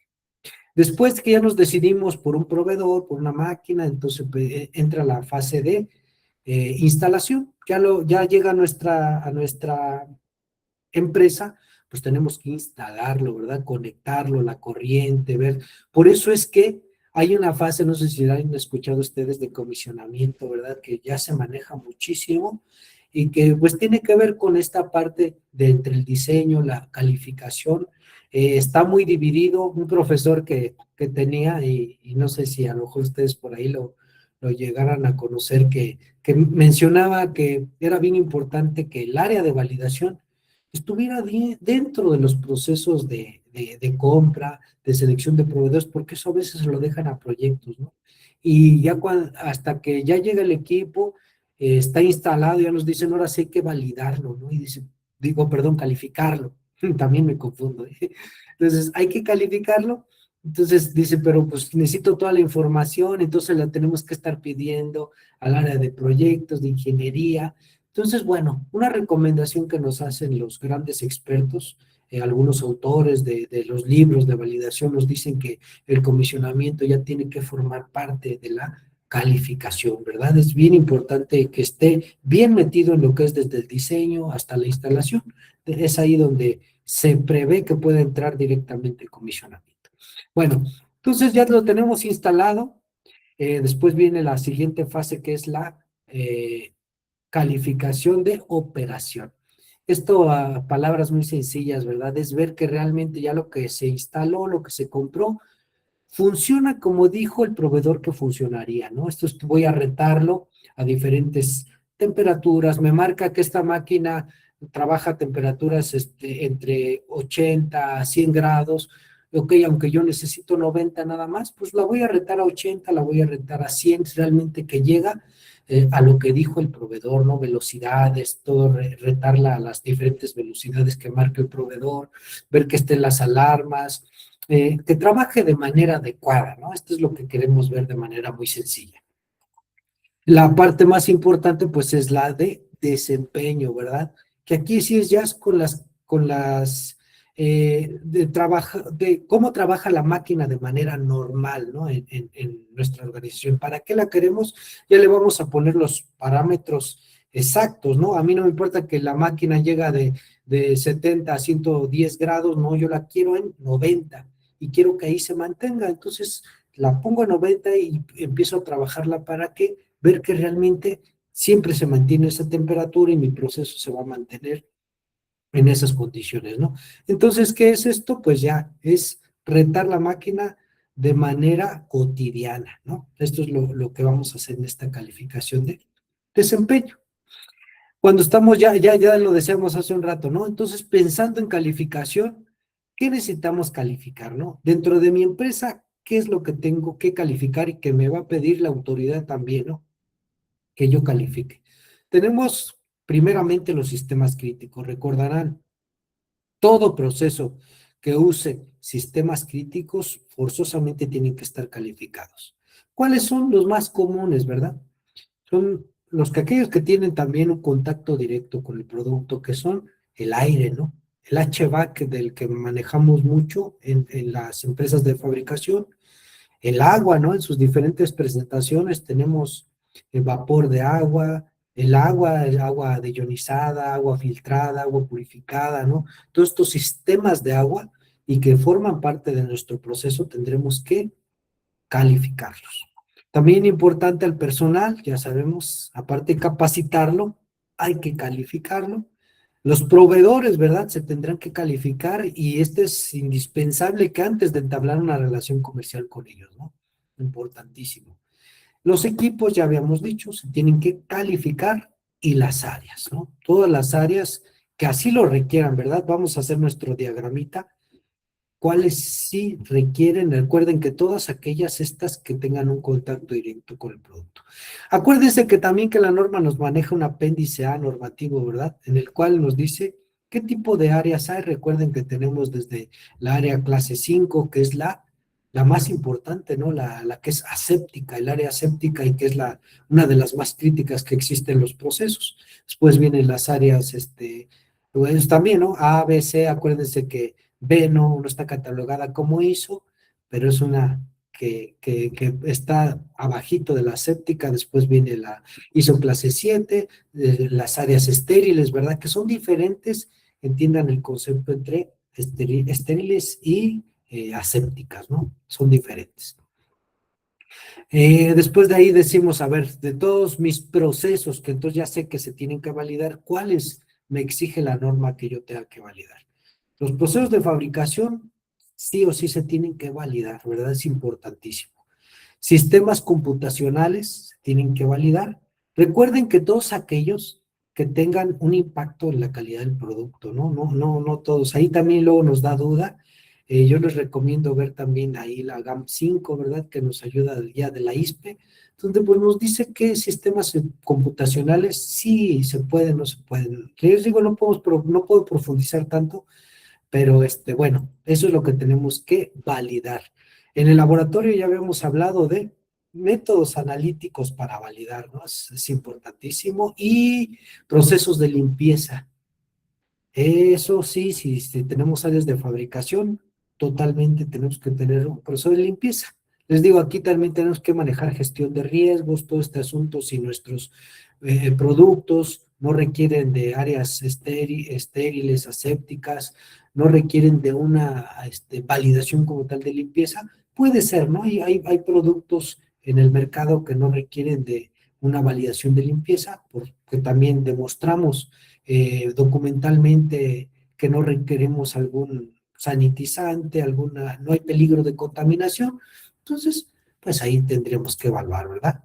Después que ya nos decidimos por un proveedor, por una máquina, entonces entra la fase de instalación. Ya llega a nuestra empresa, pues tenemos que instalarlo, ¿verdad? Conectarlo, la corriente, ver. Por eso es que hay una fase, no sé si han escuchado ustedes, de comisionamiento, ¿verdad? Que ya se maneja muchísimo y que pues tiene que ver con esta parte de entre el diseño, la calificación. Está muy dividido. Un profesor que tenía, y no sé si a lo mejor ustedes por ahí lo llegaran a conocer, que mencionaba que era bien importante que el área de validación estuviera dentro de los procesos de compra, de selección de proveedores, porque eso a veces se lo dejan a proyectos, ¿no? Y ya hasta que ya llega el equipo, está instalado, ya nos dicen, ahora sí hay que validarlo, ¿no? Y perdón, calificarlo. También me confundo, ¿eh? Entonces, hay que calificarlo. Entonces dice, pero pues necesito toda la información, entonces la tenemos que estar pidiendo al área de proyectos, de ingeniería. Entonces, bueno, una recomendación que nos hacen los grandes expertos algunos autores de los libros de validación nos dicen que el comisionamiento ya tiene que formar parte de la calificación, ¿verdad? Es bien importante que esté bien metido en lo que es desde el diseño hasta la instalación. Es ahí donde se prevé que pueda entrar directamente el comisionamiento. Bueno, entonces ya lo tenemos instalado. Después viene la siguiente fase, que es la calificación de operación. Esto a palabras muy sencillas, ¿verdad? Es ver que realmente ya lo que se instaló, lo que se compró, funciona como dijo el proveedor que funcionaría, ¿no? Esto voy a retarlo a diferentes temperaturas. Me marca que esta máquina trabaja a temperaturas entre 80 a 100 grados. Ok, aunque yo necesito 90 nada más, pues la voy a retar a 80, la voy a retar a 100, realmente que llega a lo que dijo el proveedor, ¿no? Velocidades, todo, retarla a las diferentes velocidades que marca el proveedor, ver que estén las alarmas, que trabaje de manera adecuada, ¿no? Esto es lo que queremos ver de manera muy sencilla. La parte más importante, pues, es la de desempeño, ¿verdad? Que aquí sí es ya de cómo trabaja la máquina de manera normal, ¿no? En nuestra organización. ¿Para qué la queremos? Ya le vamos a poner los parámetros exactos, ¿no? A mí no me importa que la máquina llega de 70 a 110 grados, no, yo la quiero en 90 y quiero que ahí se mantenga. Entonces, la pongo en 90 y empiezo a trabajarla para que ver que realmente siempre se mantiene esa temperatura y mi proceso se va a mantener en esas condiciones, ¿no? Entonces, ¿qué es esto? Pues ya es rentar la máquina de manera cotidiana, ¿no? Esto es lo que vamos a hacer en esta calificación de desempeño. Cuando estamos ya lo decíamos hace un rato, ¿no? Entonces, pensando en calificación, ¿qué necesitamos calificar, no? Dentro de mi empresa, ¿qué es lo que tengo que calificar y que me va a pedir la autoridad también, ¿no? Que yo califique. Tenemos primeramente los sistemas críticos. Recordarán, todo proceso que use sistemas críticos forzosamente tienen que estar calificados. ¿Cuáles son los más comunes, verdad? Son aquellos que tienen también un contacto directo con el producto, que son el aire, ¿no? El HVAC del que manejamos mucho en las empresas de fabricación, el agua, ¿no? En sus diferentes presentaciones tenemos el vapor de agua, el agua deionizada, agua filtrada, agua purificada, ¿no? Todos estos sistemas de agua y que forman parte de nuestro proceso tendremos que calificarlos. También importante al personal, ya sabemos, aparte de capacitarlo, hay que calificarlo. Los proveedores, ¿verdad? Se tendrán que calificar y este es indispensable que antes de entablar una relación comercial con ellos, ¿no? Importantísimo. Los equipos, ya habíamos dicho, se tienen que calificar y las áreas, ¿no? Todas las áreas que así lo requieran, ¿verdad? Vamos a hacer nuestro diagramita. ¿Cuáles sí requieren? Recuerden que todas aquellas estas que tengan un contacto directo con el producto. Acuérdense que también que la norma nos maneja un apéndice A normativo, ¿verdad? En el cual nos dice qué tipo de áreas hay. Recuerden que tenemos desde la área clase 5, que es la más importante, ¿no? La que es aséptica, el área aséptica y que es una de las más críticas que existen en los procesos. Después vienen las áreas, pues también, ¿no? A, B, C, acuérdense que B no está catalogada como ISO, pero es una que está abajito de la séptica. Después viene la ISO clase 7, las áreas estériles, ¿verdad? Que son diferentes, entiendan el concepto entre estériles y asépticas, ¿no? Son diferentes. Después de ahí decimos, a ver, de todos mis procesos, que entonces ya sé que se tienen que validar, ¿cuáles me exige la norma que yo tenga que validar? Los procesos de fabricación sí o sí se tienen que validar, ¿verdad? Es importantísimo. Sistemas computacionales se tienen que validar. Recuerden que todos aquellos que tengan un impacto en la calidad del producto, ¿no? No todos. Ahí también luego nos da duda. Yo les recomiendo ver también ahí la GAM5, ¿verdad? Que nos ayuda ya de la ISPE, donde pues nos dice qué sistemas computacionales sí se pueden, no se pueden. Les digo, no puedo profundizar tanto, pero bueno, eso es lo que tenemos que validar. En el laboratorio ya habíamos hablado de métodos analíticos para validar, ¿no? Es importantísimo. Y procesos de limpieza. Eso sí, si tenemos áreas de fabricación, totalmente tenemos que tener un proceso de limpieza. Les digo, aquí también tenemos que manejar gestión de riesgos, todo este asunto, si nuestros productos no requieren de áreas estériles, asépticas, no requieren de una validación como tal de limpieza, puede ser, ¿no? Y hay productos en el mercado que no requieren de una validación de limpieza, porque también demostramos documentalmente que no requerimos algún sanitizante, no hay peligro de contaminación. Entonces, pues ahí tendríamos que evaluar, ¿verdad?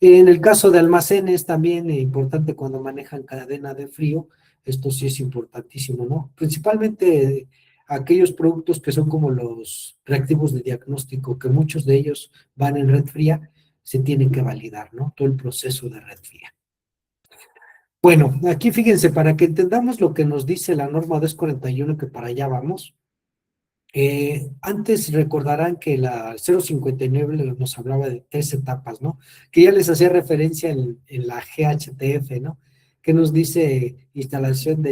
En el caso de almacenes, también es importante cuando manejan cadena de frío, esto sí es importantísimo, ¿no? Principalmente aquellos productos que son como los reactivos de diagnóstico, que muchos de ellos van en red fría, se tienen que validar, ¿no? Todo el proceso de red fría. Bueno, aquí fíjense, para que entendamos lo que nos dice la norma 241, que para allá vamos, antes recordarán que la 059 nos hablaba de 3 etapas, ¿no? Que ya les hacía referencia en la GHTF, ¿no? Que nos dice instalación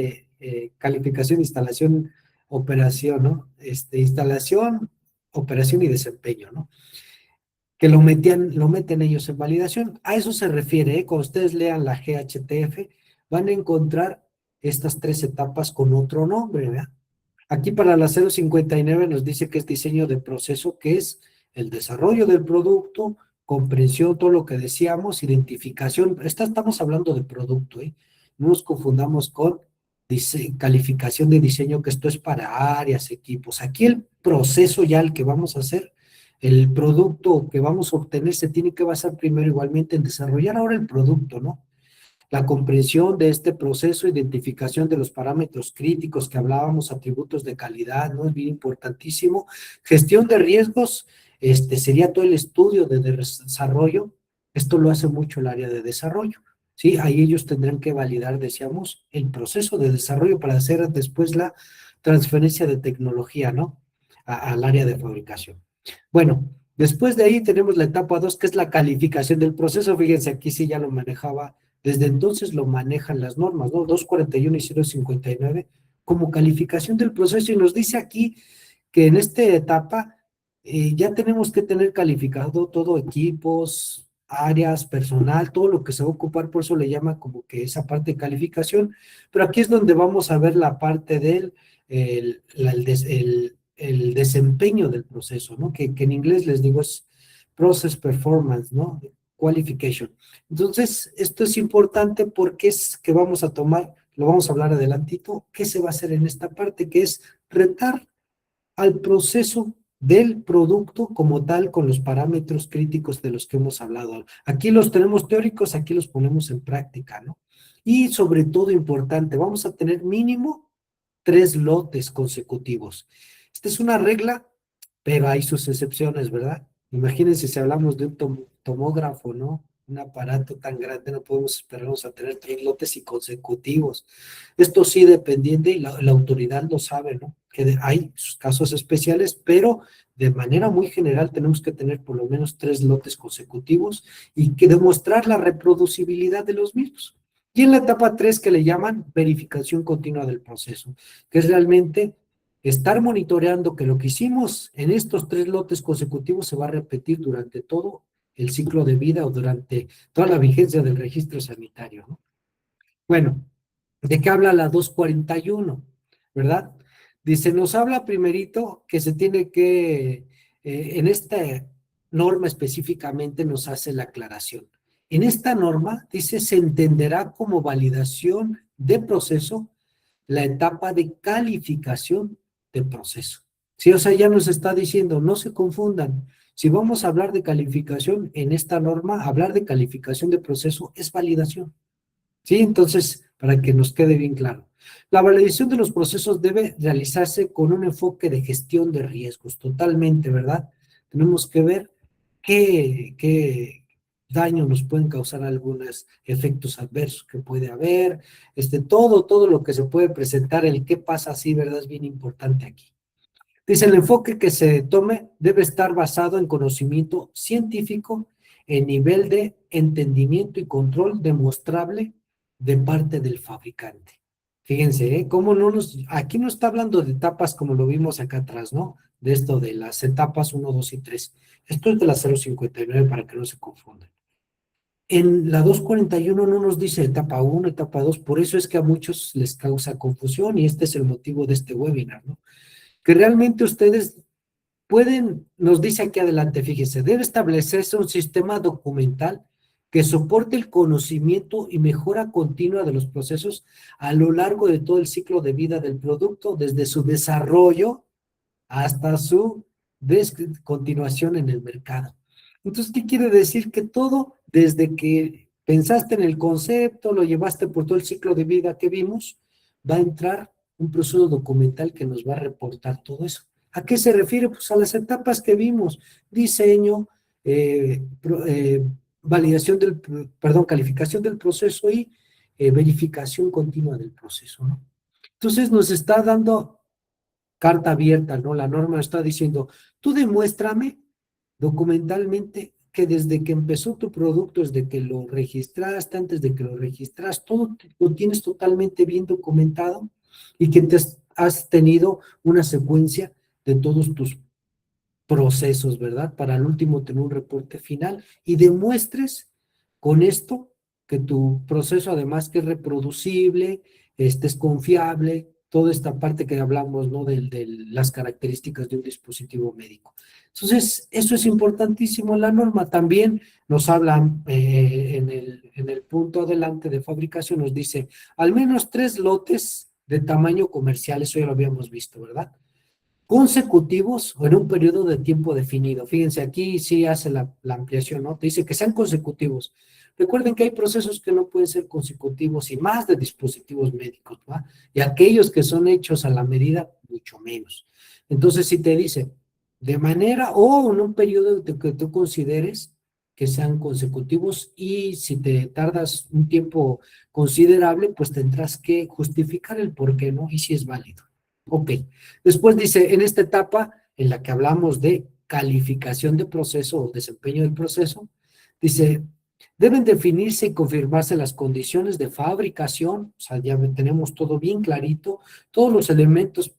calificación, instalación, operación, ¿no? Instalación, operación y desempeño, ¿no? Que lo meten ellos en validación. A eso se refiere, ¿eh? Cuando ustedes lean la GHTF, van a encontrar estas 3 etapas con otro nombre, ¿verdad? Aquí para la 059 nos dice que es diseño de proceso, que es el desarrollo del producto, comprensión, todo lo que decíamos, identificación. Estamos hablando de producto, ¿eh? No nos confundamos con calificación de diseño, que esto es para áreas, equipos. Aquí el proceso ya el que vamos a hacer, el producto que vamos a obtener se tiene que basar primero igualmente en desarrollar ahora el producto, ¿no? La comprensión de este proceso, identificación de los parámetros críticos que hablábamos, atributos de calidad, ¿no? Es bien importantísimo. Gestión de riesgos, sería todo el estudio de desarrollo. Esto lo hace mucho el área de desarrollo, ¿sí? Ahí ellos tendrán que validar, decíamos, el proceso de desarrollo para hacer después la transferencia de tecnología, ¿no? Al área de fabricación. Bueno, después de ahí tenemos la etapa 2, que es la calificación del proceso. Fíjense, aquí sí ya lo manejaba. Desde entonces lo manejan las normas, ¿no? 241 y 059 como calificación del proceso, y nos dice aquí que en esta etapa ya tenemos que tener calificado todo, equipos, áreas, personal, todo lo que se va a ocupar, por eso le llama como que esa parte de calificación, pero aquí es donde vamos a ver la parte del el desempeño del proceso, ¿no? Que en inglés les digo es process performance, ¿no? Qualification. Entonces, esto es importante porque es que vamos a tomar, lo vamos a hablar adelantito, qué se va a hacer en esta parte, que es retar al proceso del producto como tal con los parámetros críticos de los que hemos hablado. Aquí los tenemos teóricos, aquí los ponemos en práctica, ¿no? Y sobre todo importante, vamos a tener mínimo 3 lotes consecutivos. Esta es una regla, pero hay sus excepciones, ¿verdad? Imagínense si hablamos de un tomógrafo, ¿no? Un aparato tan grande, no podemos esperarnos a tener 3 lotes y consecutivos. Esto sí, dependiente, y la autoridad lo sabe, ¿no? Que hay sus casos especiales, pero de manera muy general tenemos que tener por lo menos 3 lotes consecutivos y que demostrar la reproducibilidad de los mismos. Y en la etapa 3, que le llaman verificación continua del proceso, que es realmente estar monitoreando que lo que hicimos en estos 3 lotes consecutivos se va a repetir durante todo el ciclo de vida o durante toda la vigencia del registro sanitario, ¿no? Bueno, ¿de qué habla la 241? ¿Verdad? Dice, nos habla primerito que se tiene que, en esta norma específicamente nos hace la aclaración. En esta norma dice, se entenderá como validación de proceso la etapa de calificación de proceso. Sí, o sea, ya nos está diciendo, no se confundan. Si vamos a hablar de calificación en esta norma, hablar de calificación de proceso es validación. ¿Sí? Entonces, para que nos quede bien claro. La validación de los procesos debe realizarse con un enfoque de gestión de riesgos, totalmente, ¿verdad? Tenemos que ver qué daño nos pueden causar algunos efectos adversos que puede haber, todo lo que se puede presentar, el qué pasa así, ¿verdad? Es bien importante aquí. Dice, el enfoque que se tome debe estar basado en conocimiento científico, en nivel de entendimiento y control demostrable de parte del fabricante. Fíjense, ¿eh? Cómo no aquí no está hablando de etapas como lo vimos acá atrás, ¿no? De esto de las etapas 1, 2 y 3. Esto es de la 059 para que no se confundan. En la 241 no nos dice etapa 1, etapa 2, por eso es que a muchos les causa confusión y este es el motivo de este webinar, ¿no? Que realmente ustedes pueden, nos dice aquí adelante, fíjense, debe establecerse un sistema documental que soporte el conocimiento y mejora continua de los procesos a lo largo de todo el ciclo de vida del producto, desde su desarrollo hasta su continuación en el mercado. Entonces, ¿qué quiere decir? Que todo, desde que pensaste en el concepto, lo llevaste por todo el ciclo de vida que vimos, va a entrar un proceso documental que nos va a reportar todo eso. ¿A qué se refiere? Pues a las etapas que vimos: diseño, validación calificación del proceso y verificación continua del proceso, ¿no? Entonces nos está dando carta abierta, ¿no? La norma está diciendo, tú demuéstrame documentalmente que desde que empezó tu producto, desde que lo registraste, antes de que lo registras, todo lo tienes totalmente bien documentado y que has tenido una secuencia de todos tus procesos, ¿verdad? Para al último tener un reporte final y demuestres con esto que tu proceso, además que es reproducible, es confiable, toda esta parte que hablamos, ¿no? De las características de un dispositivo médico. Entonces, eso es importantísimo. La norma también nos habla en el punto adelante de fabricación, nos dice al menos 3 lotes de tamaño comercial, eso ya lo habíamos visto, ¿verdad? Consecutivos o en un periodo de tiempo definido. Fíjense, aquí sí hace la ampliación, ¿no? Te dice que sean consecutivos. Recuerden que hay procesos que no pueden ser consecutivos y más de dispositivos médicos, ¿va? Y aquellos que son hechos a la medida, mucho menos. Entonces, si te dice de manera o en un periodo que tú consideres que sean consecutivos y si te tardas un tiempo considerable, pues tendrás que justificar el por qué, ¿no? Y si es válido. Ok. Después dice, en esta etapa en la que hablamos de calificación de proceso o desempeño del proceso, dice, deben definirse y confirmarse las condiciones de fabricación, o sea, ya tenemos todo bien clarito, todos los elementos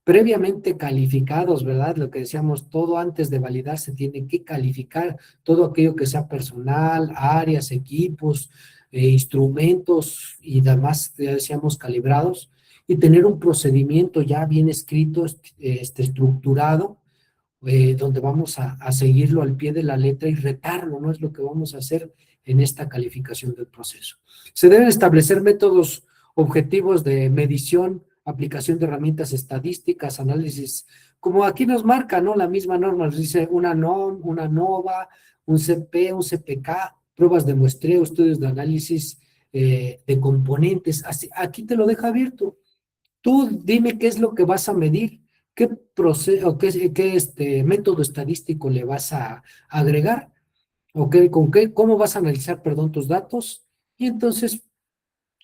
previamente calificados, ¿verdad? Lo que decíamos, todo antes de validar se tiene que calificar, todo aquello que sea personal, áreas, equipos, instrumentos y demás, ya decíamos, calibrados, y tener un procedimiento ya bien escrito, estructurado, donde vamos a seguirlo al pie de la letra y retarlo, ¿no? Es lo que vamos a hacer en esta calificación del proceso. Se deben establecer métodos objetivos de medición, aplicación de herramientas estadísticas, análisis, como aquí nos marca, ¿no? La misma norma nos dice una NOM, una NOVA, un CP, un CPK, pruebas de muestreo, estudios de análisis de componentes. Así, aquí te lo deja abierto. Tú dime qué es lo que vas a medir, qué proceso, qué método estadístico le vas a agregar, o cómo vas a analizar, perdón, tus datos, y entonces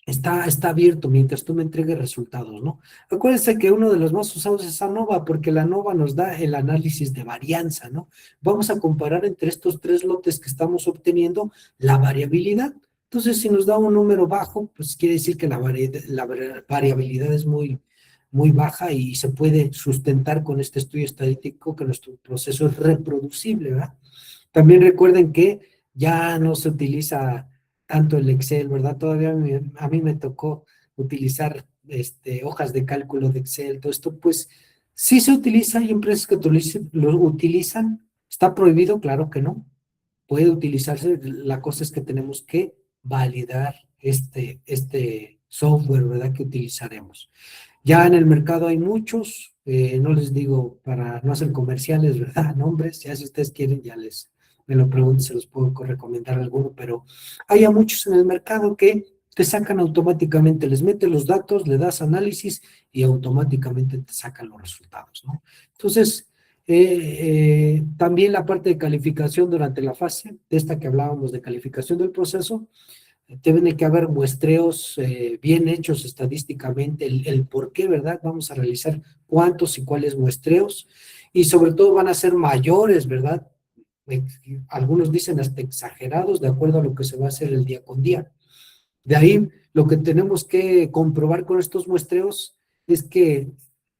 está abierto mientras tú me entregues resultados, ¿no? Acuérdense que uno de los más usados es ANOVA, porque la ANOVA nos da el análisis de varianza, ¿no? Vamos a comparar entre estos 3 lotes que estamos obteniendo la variabilidad. Entonces, si nos da un número bajo, pues quiere decir que la variabilidad es muy, muy baja y se puede sustentar con este estudio estadístico que nuestro proceso es reproducible, ¿verdad? También recuerden que ya no se utiliza tanto el Excel, ¿verdad? Todavía a mí me tocó utilizar hojas de cálculo de Excel, todo esto, pues sí se utiliza, hay empresas que lo utilizan, ¿está prohibido? Claro que no, puede utilizarse, la cosa es que tenemos que validar este software, ¿verdad? Que utilizaremos. Ya en el mercado hay muchos, no les digo para no hacer comerciales, ¿verdad? Nombres, ya si ustedes quieren, me lo preguntan, se los puedo recomendar alguno, pero hay a muchos en el mercado que te sacan automáticamente, les metes los datos, le das análisis y automáticamente te sacan los resultados, ¿no? Entonces, también la parte de calificación durante la fase, de esta que hablábamos de calificación del proceso, deben que haber muestreos bien hechos estadísticamente, el por qué, ¿verdad? Vamos a realizar cuántos y cuáles muestreos, y sobre todo van a ser mayores, ¿verdad? Algunos dicen hasta exagerados, de acuerdo a lo que se va a hacer el día con día. De ahí lo que tenemos que comprobar con estos muestreos es que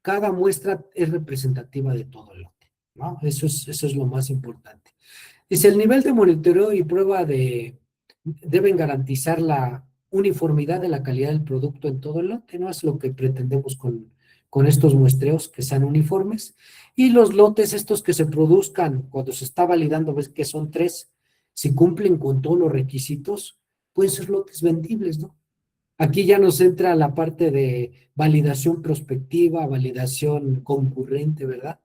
cada muestra es representativa de todo el lote, ¿no? Eso es lo más importante. Dice, el nivel de monitoreo y prueba deben garantizar la uniformidad de la calidad del producto en todo el lote, ¿no? Es lo que pretendemos con estos muestreos, que sean uniformes. Y los lotes estos que se produzcan cuando se está validando, ves que son 3, si cumplen con todos los requisitos, pueden ser lotes vendibles, ¿no? Aquí ya nos entra la parte de validación prospectiva, validación concurrente, ¿verdad?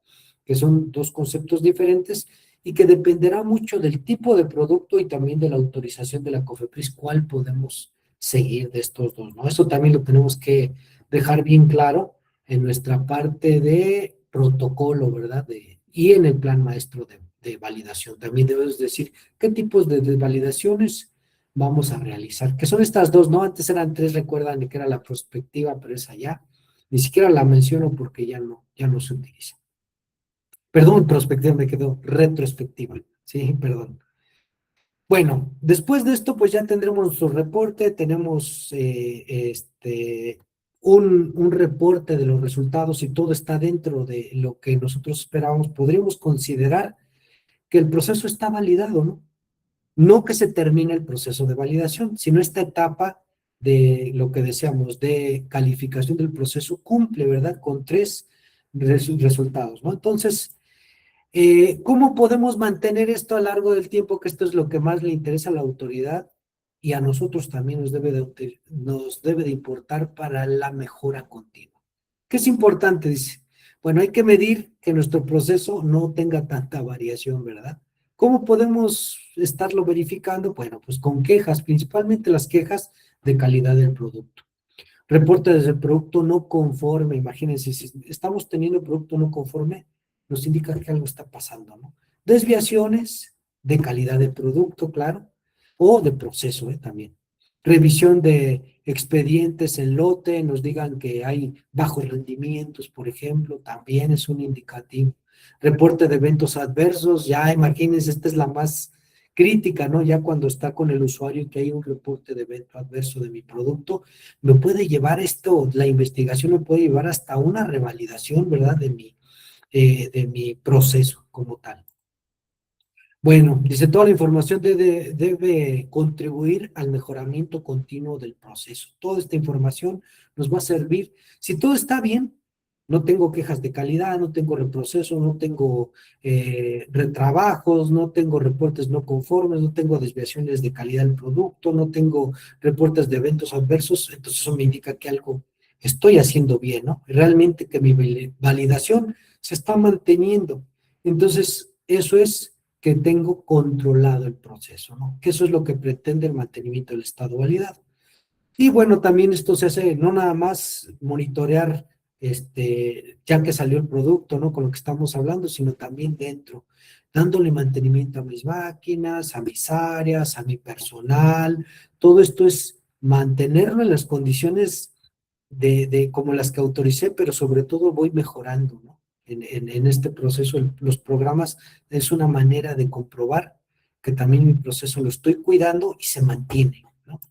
Que son dos conceptos diferentes y que dependerá mucho del tipo de producto y también de la autorización de la COFEPRIS, cuál podemos seguir de estos dos, ¿no? Eso también lo tenemos que dejar bien claro en nuestra parte de protocolo, ¿verdad? Y en el plan maestro de validación. También debemos decir qué tipos de validaciones vamos a realizar, que son estas dos, ¿no? Antes eran 3, recuerdan que era la prospectiva, pero esa ya, ni siquiera la menciono porque ya no se utiliza. Perdón, prospectiva me quedó, retrospectiva, sí, perdón. Bueno, después de esto, pues ya tendremos nuestro reporte, tenemos un reporte de los resultados y todo está dentro de lo que nosotros esperábamos, podríamos considerar que el proceso está validado, ¿no? No que se termine el proceso de validación, sino esta etapa de lo que deseamos, de calificación del proceso, cumple, ¿verdad? Con 3 resultados, ¿no? Entonces, ¿cómo podemos mantener esto a lo largo del tiempo? Que esto es lo que más le interesa a la autoridad y a nosotros también nos debe de importar para la mejora continua. ¿Qué es importante? Dice, bueno, hay que medir que nuestro proceso no tenga tanta variación, ¿verdad? ¿Cómo podemos estarlo verificando? Bueno, pues con quejas, principalmente las quejas de calidad del producto. Reportes del producto no conforme, imagínense, si estamos teniendo producto no conforme, nos indica que algo está pasando, ¿no? Desviaciones de calidad del producto, claro, o de proceso, también. Revisión de expedientes en lote, nos digan que hay bajos rendimientos, por ejemplo, también es un indicativo. Reporte de eventos adversos, ya imagínense, esta es la más crítica, ¿no? Ya cuando está con el usuario y que hay un reporte de evento adverso de mi producto, me puede llevar esto, la investigación me puede llevar hasta una revalidación, ¿verdad? De mi proceso como tal. Bueno, dice, toda la información debe contribuir al mejoramiento continuo del proceso. Toda esta información nos va a servir. Si todo está bien, no tengo quejas de calidad, no tengo reproceso, no tengo retrabajos, no tengo reportes no conformes, no tengo desviaciones de calidad del producto, no tengo reportes de eventos adversos, entonces eso me indica que algo estoy haciendo bien, ¿no? Realmente que mi validación se está manteniendo. Entonces, eso es que tengo controlado el proceso, ¿no? Que eso es lo que pretende el mantenimiento del estado validado. Y bueno, también esto se hace no nada más monitorear, ya que salió el producto, ¿no? Con lo que estamos hablando, sino también dentro, dándole mantenimiento a mis máquinas, a mis áreas, a mi personal. Todo esto es mantenerlo en las condiciones de como las que autoricé, pero sobre todo voy mejorando, ¿no? En este proceso, los programas es una manera de comprobar que también mi proceso lo estoy cuidando y se mantiene, ¿no?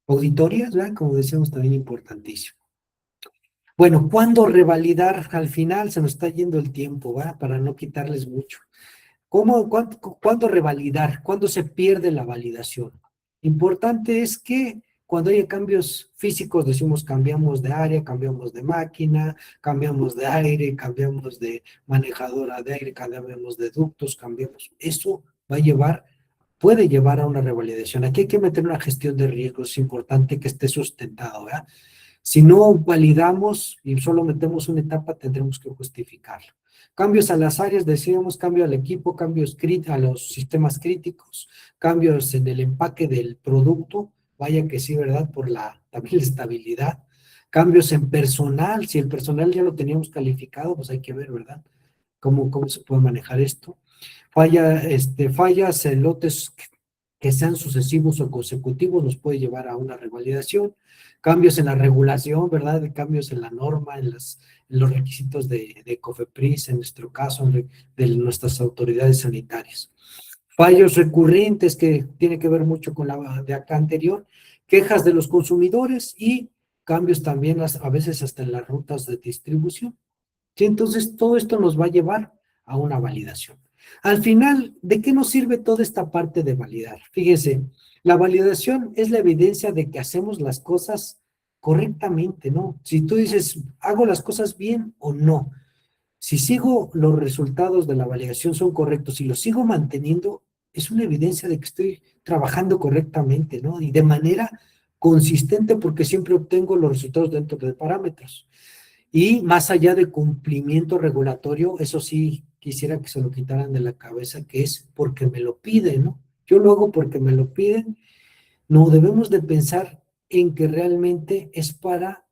Auditorías, ¿verdad? Como decíamos, también importantísimo. Bueno, ¿cuándo revalidar? Al final se nos está yendo el tiempo, ¿verdad? Para no quitarles mucho. ¿Cuándo revalidar? ¿Cuándo se pierde la validación? Importante es que cuando haya cambios físicos, decimos cambiamos de área, cambiamos de máquina, cambiamos de aire, cambiamos de manejadora de aire, cambiamos de ductos, cambiamos. Eso puede llevar a una revalidación. Aquí hay que meter una gestión de riesgos, es importante que esté sustentado, ¿verdad? Si no validamos y solo metemos una etapa, tendremos que justificarlo. Cambios a las áreas, decíamos, cambio al equipo, cambios a los sistemas críticos, cambios en el empaque del producto, vaya que sí, ¿verdad? Por también la estabilidad. Cambios en personal, si el personal ya lo teníamos calificado, pues hay que ver, ¿verdad? ¿Cómo se puede manejar esto? Fallas en lotes que sean sucesivos o consecutivos nos puede llevar a una revalidación. Cambios en la regulación, ¿verdad? Cambios en la norma, en los requisitos de COFEPRIS, en nuestro caso, de nuestras autoridades sanitarias. Fallos recurrentes que tiene que ver mucho con la de acá anterior, quejas de los consumidores y cambios también a veces hasta en las rutas de distribución. ¿Sí? Entonces, todo esto nos va a llevar a una validación. Al final, ¿de qué nos sirve toda esta parte de validar? Fíjese, la validación es la evidencia de que hacemos las cosas correctamente, ¿no? Si tú dices, ¿hago las cosas bien o no? Si sigo los resultados de la validación son correctos y los sigo manteniendo, es una evidencia de que estoy trabajando correctamente, ¿no? Y de manera consistente porque siempre obtengo los resultados dentro de parámetros. Y más allá de cumplimiento regulatorio, eso sí quisiera que se lo quitaran de la cabeza, que es porque me lo piden, ¿no? Yo lo hago porque me lo piden. No debemos de pensar en que realmente es para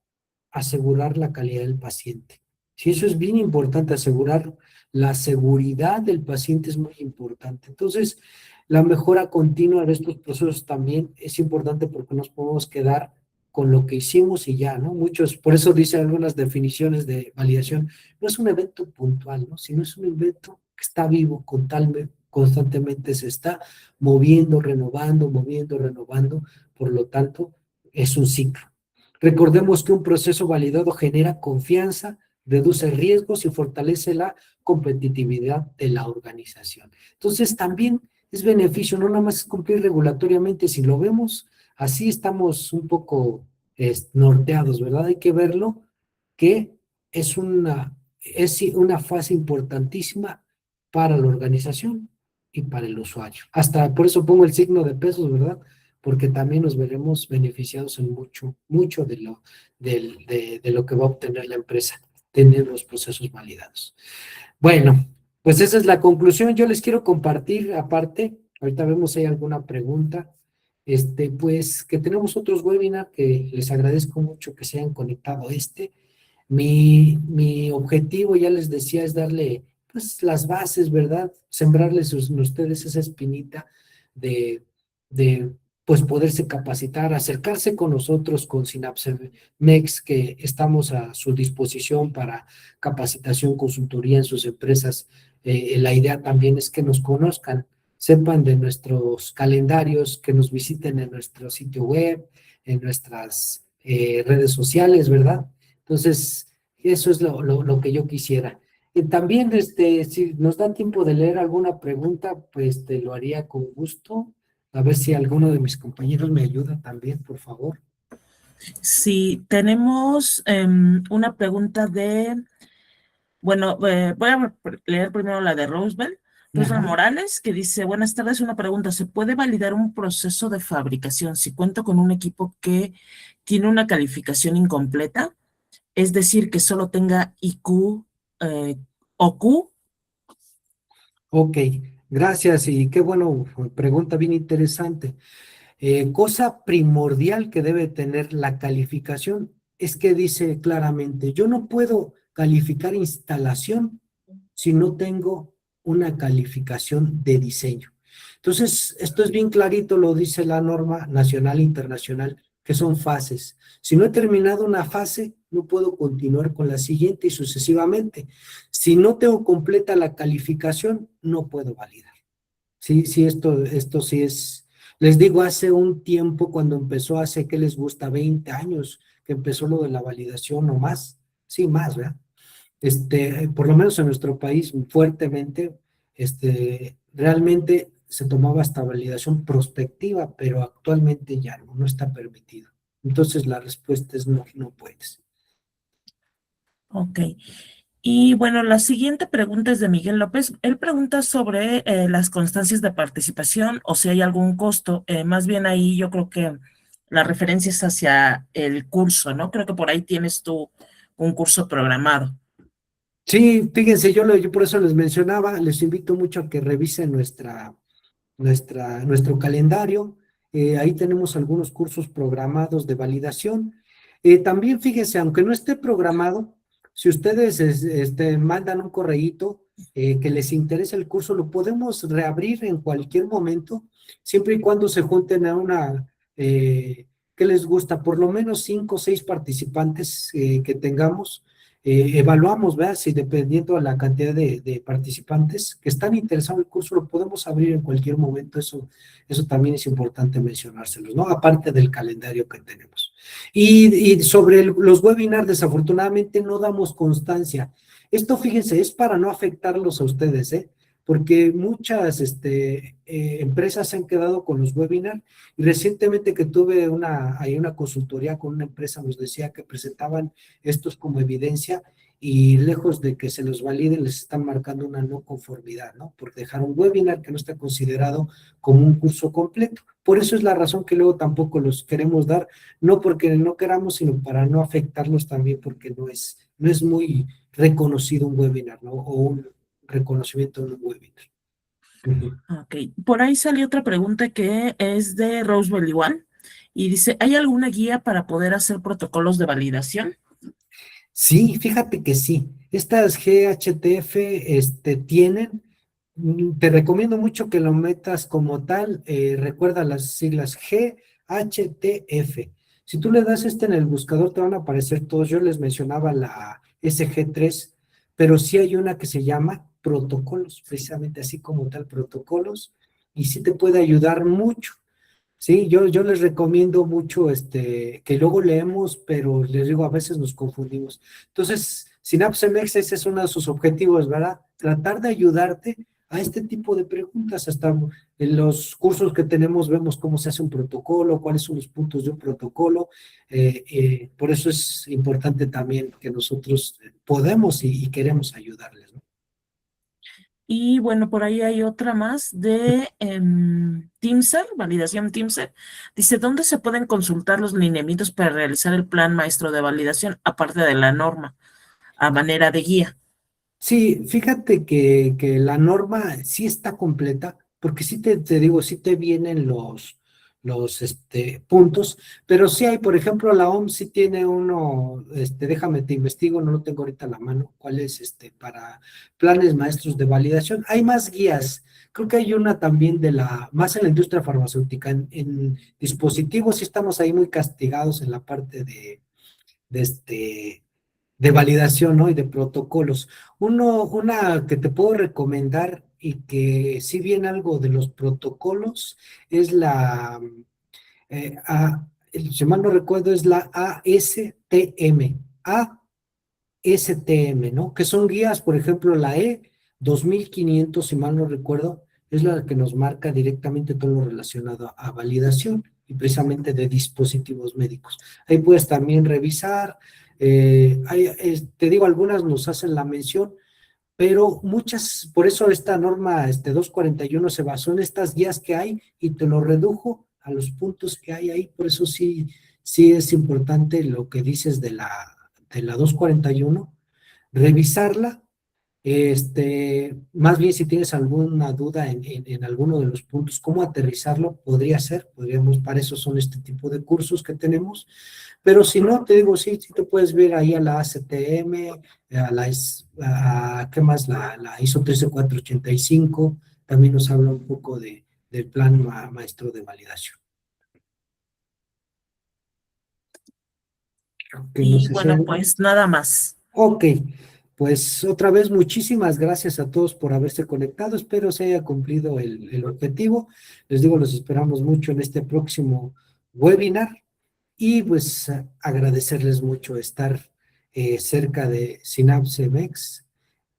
asegurar la calidad del paciente. Si eso es bien importante, asegurar la seguridad del paciente es muy importante. Entonces, la mejora continua de estos procesos también es importante porque nos podemos quedar con lo que hicimos y ya, ¿no? Muchos, por eso dicen algunas definiciones de validación, no es un evento puntual, ¿no? Sino es un evento que está vivo, constantemente se está moviendo, renovando, por lo tanto, es un ciclo. Recordemos que un proceso validado genera confianza, reduce riesgos y fortalece la competitividad de la organización. Entonces, también es beneficio, no nada más cumplir regulatoriamente, si lo vemos así estamos un poco norteados, ¿verdad? Hay que verlo que es una fase importantísima para la organización y para el usuario. Hasta por eso pongo el signo de pesos, ¿verdad? Porque también nos veremos beneficiados en mucho de lo que va a obtener la empresa, tener los procesos validados. Bueno, pues esa es la conclusión. Yo les quiero compartir, aparte, ahorita vemos si hay alguna pregunta, pues que tenemos otros webinars que les agradezco mucho que se hayan conectado a este. Mi objetivo, ya les decía, es darle pues las bases, ¿verdad? Sembrarles a ustedes esa espinita de, de pues poderse capacitar, acercarse con nosotros, con Synapse MEX, que estamos a su disposición para capacitación, consultoría en sus empresas. La idea también es que nos conozcan, sepan de nuestros calendarios, que nos visiten en nuestro sitio web, en nuestras redes sociales, ¿verdad? Entonces, eso es lo que yo quisiera. También, si nos da tiempo de leer alguna pregunta, pues te lo haría con gusto. A ver si alguno de mis compañeros me ayuda también, por favor. Sí, tenemos una pregunta de, bueno, voy a leer primero la de Roosevelt Morales, que dice, buenas tardes, una pregunta, ¿se puede validar un proceso de fabricación si cuento con un equipo que tiene una calificación incompleta? Es decir, que solo tenga IQ o Q. Ok, gracias y qué bueno, pregunta bien interesante. Cosa primordial que debe tener la calificación es que dice claramente, yo no puedo calificar instalación si no tengo una calificación de diseño. Entonces, esto es bien clarito, lo dice la norma nacional e internacional, que son fases. Si no he terminado una fase, no puedo continuar con la siguiente y sucesivamente. Si no tengo completa la calificación, no puedo validar. Sí, sí, esto sí es, les digo, hace un tiempo cuando empezó, hace que les gusta 20 años, que empezó lo de la validación o más, sí, más, ¿verdad? Por lo menos en nuestro país, fuertemente, realmente se tomaba esta validación prospectiva, pero actualmente ya no está permitido. Entonces la respuesta es no, no puedes. Ok. Y bueno, la siguiente pregunta es de Miguel López. Él pregunta sobre las constancias de participación o si hay algún costo. Más bien ahí yo creo que la referencia es hacia el curso, ¿no? Creo que por ahí tienes tú un curso programado. Sí, fíjense, yo por eso les mencionaba, les invito mucho a que revisen nuestro calendario. Ahí tenemos algunos cursos programados de validación. También fíjense, aunque no esté programado, si ustedes mandan un correíto que les interesa el curso, lo podemos reabrir en cualquier momento, siempre y cuando se junten a ¿qué les gusta? Por lo menos 5 o 6 participantes que tengamos. evaluamos, ¿verdad? Si dependiendo de la cantidad de participantes que están interesados en el curso, lo podemos abrir en cualquier momento. Eso también es importante mencionárselos, ¿no? Aparte del calendario que tenemos. Y sobre los webinars, desafortunadamente no damos constancia. Esto, fíjense, es para no afectarlos a ustedes, ¿eh? Porque muchas empresas se han quedado con los webinars y recientemente que tuve ahí una consultoría con una empresa nos decía que presentaban estos como evidencia y lejos de que se los valide les están marcando una no conformidad, ¿no? Por dejar un webinar que no está considerado como un curso completo. Por eso es la razón que luego tampoco los queremos dar, no porque no queramos, sino para no afectarlos también porque no es muy reconocido un webinar, ¿no? O un reconocimiento de un webinar. Ujú. Ok, por ahí salió otra pregunta que es de Roswell igual, y dice, ¿hay alguna guía para poder hacer protocolos de validación? Sí, fíjate que sí. Estas GHTF tienen, te recomiendo mucho que lo metas como tal, recuerda las siglas GHTF. Si tú le das en el buscador, te van a aparecer todos. Yo les mencionaba la SG3, pero sí hay una que se llama protocolos, precisamente así como tal, protocolos, y sí te puede ayudar mucho. Sí, yo les recomiendo mucho que luego leemos, pero les digo, a veces nos confundimos. Entonces, Synapse MX, ese es uno de sus objetivos, ¿verdad? Tratar de ayudarte a este tipo de preguntas. Hasta en los cursos que tenemos vemos cómo se hace un protocolo, cuáles son los puntos de un protocolo. Por eso es importante también que nosotros podemos y queremos ayudarles, ¿no? Y bueno, por ahí hay otra más de TeamCell, validación TeamCell. Dice, ¿dónde se pueden consultar los lineamientos para realizar el plan maestro de validación, aparte de la norma, a manera de guía? Sí, fíjate que la norma sí está completa, porque sí te digo, sí te vienen los puntos, pero sí hay, por ejemplo, la OMS sí tiene uno, déjame te investigo, no lo tengo ahorita a la mano, cuál es para planes maestros de validación. Hay más guías, creo que hay una también más en la industria farmacéutica, en dispositivos sí estamos ahí muy castigados en la parte de de validación, ¿no? Y de protocolos. Una que te puedo recomendar y que si bien algo de los protocolos es si mal no recuerdo, es la ASTM, ¿no? Que son guías, por ejemplo, la E 2500, si mal no recuerdo, es la que nos marca directamente todo lo relacionado a validación y precisamente de dispositivos médicos. Ahí puedes también revisar, te digo, algunas nos hacen la mención, pero muchas, por eso esta norma 241 se basó en estas guías que hay y te lo redujo a los puntos que hay ahí, por eso sí es importante lo que dices de la 241 revisarla, más bien si tienes alguna duda en alguno de los puntos, cómo aterrizarlo, para eso son este tipo de cursos que tenemos, pero si no, te digo, sí te puedes ver ahí a la ACTM, ¿qué más? La ISO 13485, también nos habla un poco del plan maestro de validación. Ok, no Y sé si bueno, pues nada más. Ok, pues otra vez muchísimas gracias a todos por haberse conectado. Espero se haya cumplido el objetivo. Les digo, los esperamos mucho en este próximo webinar y pues agradecerles mucho estar cerca de Synapse MX.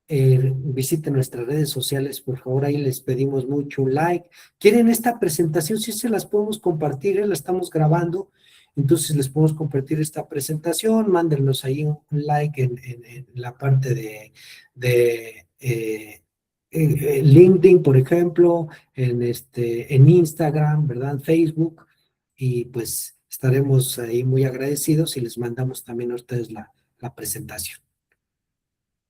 Visiten nuestras redes sociales, por favor, ahí les pedimos mucho un like. ¿Quieren esta presentación? Sí se las podemos compartir, la estamos grabando, entonces les podemos compartir esta presentación, mándenos ahí un like en la parte de LinkedIn, por ejemplo, en Instagram, ¿verdad? Facebook, y pues estaremos ahí muy agradecidos y les mandamos también a ustedes la presentación.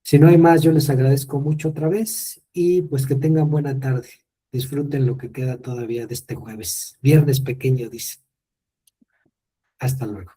Si no hay más, yo les agradezco mucho otra vez y pues que tengan buena tarde. Disfruten lo que queda todavía de este jueves. Viernes pequeño, dice. Hasta luego.